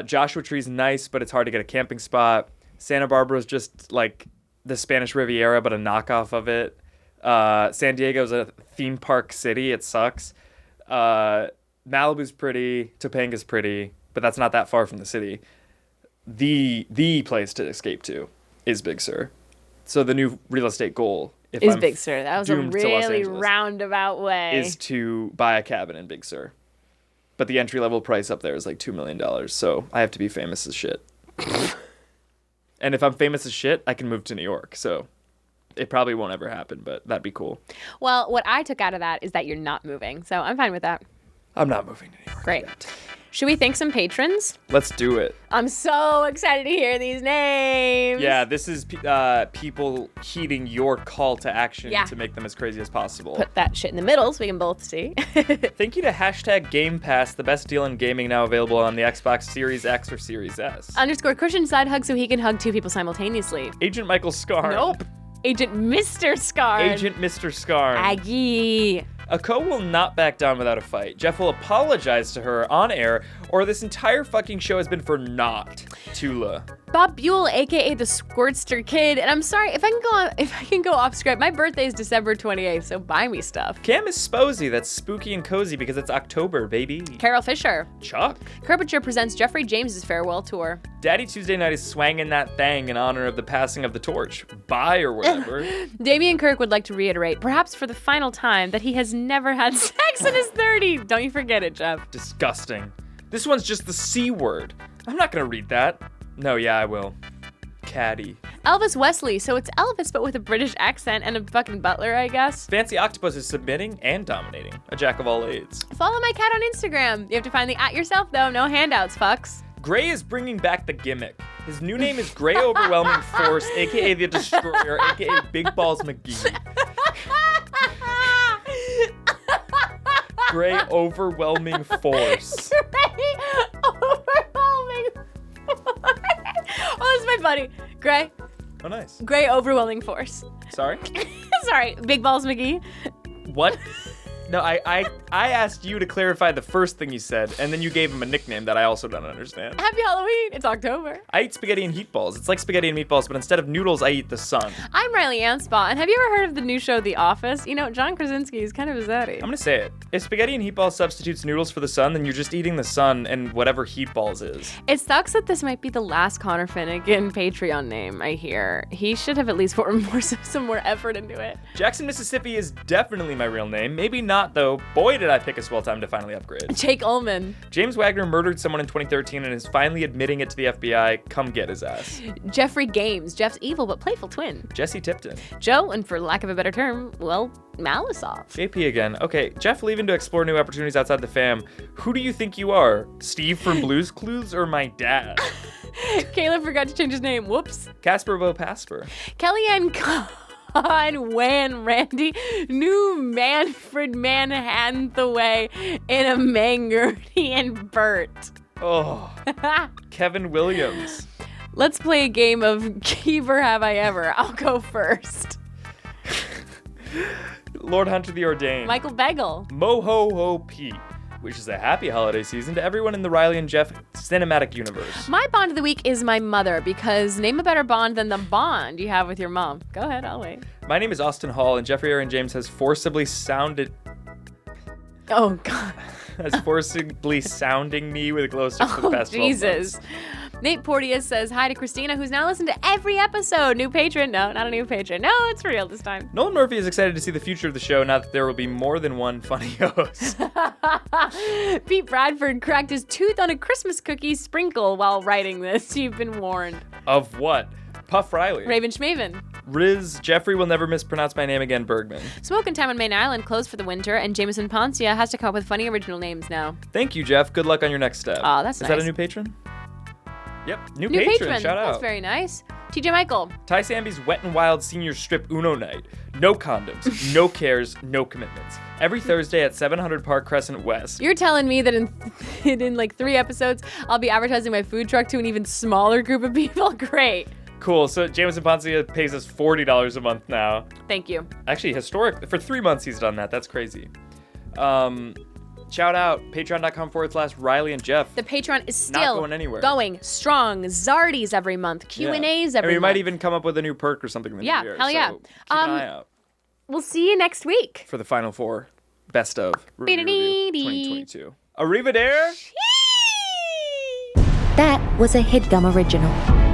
Joshua Tree's nice, but it's hard to get a camping spot. Santa Barbara's just like the Spanish Riviera, but a knockoff of it. San Diego's a theme park city. It sucks. Malibu's pretty. Topanga's pretty, but that's not that far from the city. The place to escape to is Big Sur. So the new real estate goal Is Big Sur. That was a doomed to Los really Angeles, roundabout way. is to buy a cabin in Big Sur. But the entry level price up there is like $2 million. So I have to be famous as shit. And if I'm famous as shit, I can move to New York. So it probably won't ever happen, but that'd be cool. Well, what I took out of that is that you're not moving. So I'm fine with that. I'm not moving to New York. Great. yet. Should we thank some patrons? Let's do it. I'm so excited to hear these names. Yeah, this is people heeding your call to action Yeah. to make them as crazy as possible. Put that shit in the middle so we can both see. Thank you to hashtag Game Pass, the best deal in gaming now available on the Xbox Series X or Series S. _ Christian side hug so he can hug 2 people simultaneously. Agent Michael Scarn. Nope. Agent Mr. Scar. Agent Mr. Scarn. Aggie. Ako will not back down without a fight. Jeff will apologize to her on air, or this entire fucking show has been for naught. Tula. Bob Buell, aka the Squirtster Kid, and I'm sorry if I can go off script. My birthday is December 28th, so buy me stuff. Cam is Sposy. That's spooky and cozy because it's October, baby. Carol Fisher. Chuck. Curvature presents Jeffrey James's farewell tour. Daddy Tuesday night is swanging that thang in honor of the passing of the torch. Bye or whatever. Damian Kirk would like to reiterate, perhaps for the final time, that he has never had sex in his 30s. Don't you forget it, Jeff. Disgusting. This one's just the C word. I'm not gonna read that. No, yeah, I will. Caddy. Elvis Wesley, so it's Elvis but with a British accent and a fucking butler, I guess. Fancy Octopus is submitting and dominating. A jack of all aids. Follow my cat on Instagram. You have to find the @ yourself though, no handouts, fucks. Gray is bringing back the gimmick. His new name is Gray Overwhelming Force, aka the Destroyer, aka Big Balls McGee. Gray Overwhelming Force. Gray overwhelming. Oh, this is my buddy. Gray. Oh, nice. Gray overwhelming force. Sorry? Sorry, Big Balls McGee. What? No, I asked you to clarify the first thing you said, and then you gave him a nickname that I also don't understand. Happy Halloween. It's October. I eat spaghetti and heat balls. It's like spaghetti and meatballs, but instead of noodles, I eat the sun. I'm Reilly Geoff, and have you ever heard of the new show The Office? You know, John Krasinski is kind of a zaddy. I'm gonna say it. If spaghetti and heat balls substitutes noodles for the sun, then you're just eating the sun and whatever heat balls is. It sucks that this might be the last Connor Finnegan Patreon name I hear. He should have at least put some more effort into it. Jackson, Mississippi is definitely my real name. Maybe not, though. Boy, did I pick a swell time to finally upgrade. Jake Ullman. James Wagner murdered someone in 2013 and is finally admitting it to the FBI. Come get his ass. Jeffrey Games. Jeff's evil but playful twin. Jesse Tipton. Joe, and for lack of a better term, well, Malisoff. JP again. Okay, Jeff leaving to explore new opportunities outside the fam. Who do you think you are? Steve from Blue's Clues or my dad? Caleb forgot to change his name. Whoops. Casper Bo Pasper. Kellyanne Wan Randy, new Manfred Manhattan the way in a Mangerty and Bert. Oh. Kevin Williams. Let's play a game of Keever Have I Ever. I'll go first. Lord Hunter the Ordained. Michael Begel. Mo Ho Ho Pete. wishes a happy holiday season to everyone in the Reilly and Geoff cinematic universe. My bond of the week is my mother, because name a better bond than the bond you have with your mom. Go ahead, I'll wait. My name is Austin Hall, and Jeffrey Aaron James has forcibly sounding me with a glow stick for the past 12 Jesus. months. Nate Porteous says hi to Christina, who's now listened to every episode. New patron. No, not a new patron. No, it's real this time. Nolan Murphy is excited to see the future of the show now that there will be more than one funny host. Pete Bradford cracked his tooth on a Christmas cookie sprinkle while writing this. You've been warned. Of what? Puff Riley. Raven Schmaven. Riz, Jeffrey will never mispronounce my name again, Bergman. Smoke and Time on Main Island closed for the winter, and Jameson Poncia has to come up with funny original names now. Thank you, Jeff. Good luck on your next step. Oh, that's nice. nice. Is that a new patron? Yep, new New patron. Shout out. That's very nice. TJ Michael. Ty Samby's Wet and Wild Senior Strip Uno Night. No condoms, no cares, no commitments. Every Thursday at 700 Park Crescent West. You're telling me that in like 3 episodes, I'll be advertising my food truck to an even smaller group of people? Great. Cool. So Jameson Poncia pays us $40 a month now. Thank you. Actually, historic. For 3 months he's done that. That's crazy. Shout out, patreon.com/Reilly and Geoff. The Patreon is still not going anywhere. Going strong. Zardies every month. Q&As every month. And we might even come up with a new perk or something in the new year. Hell yeah. So keep an eye out. We'll see you next week. For the final 4 best of Revue 2022. Arrivederci. That was a Headgum original.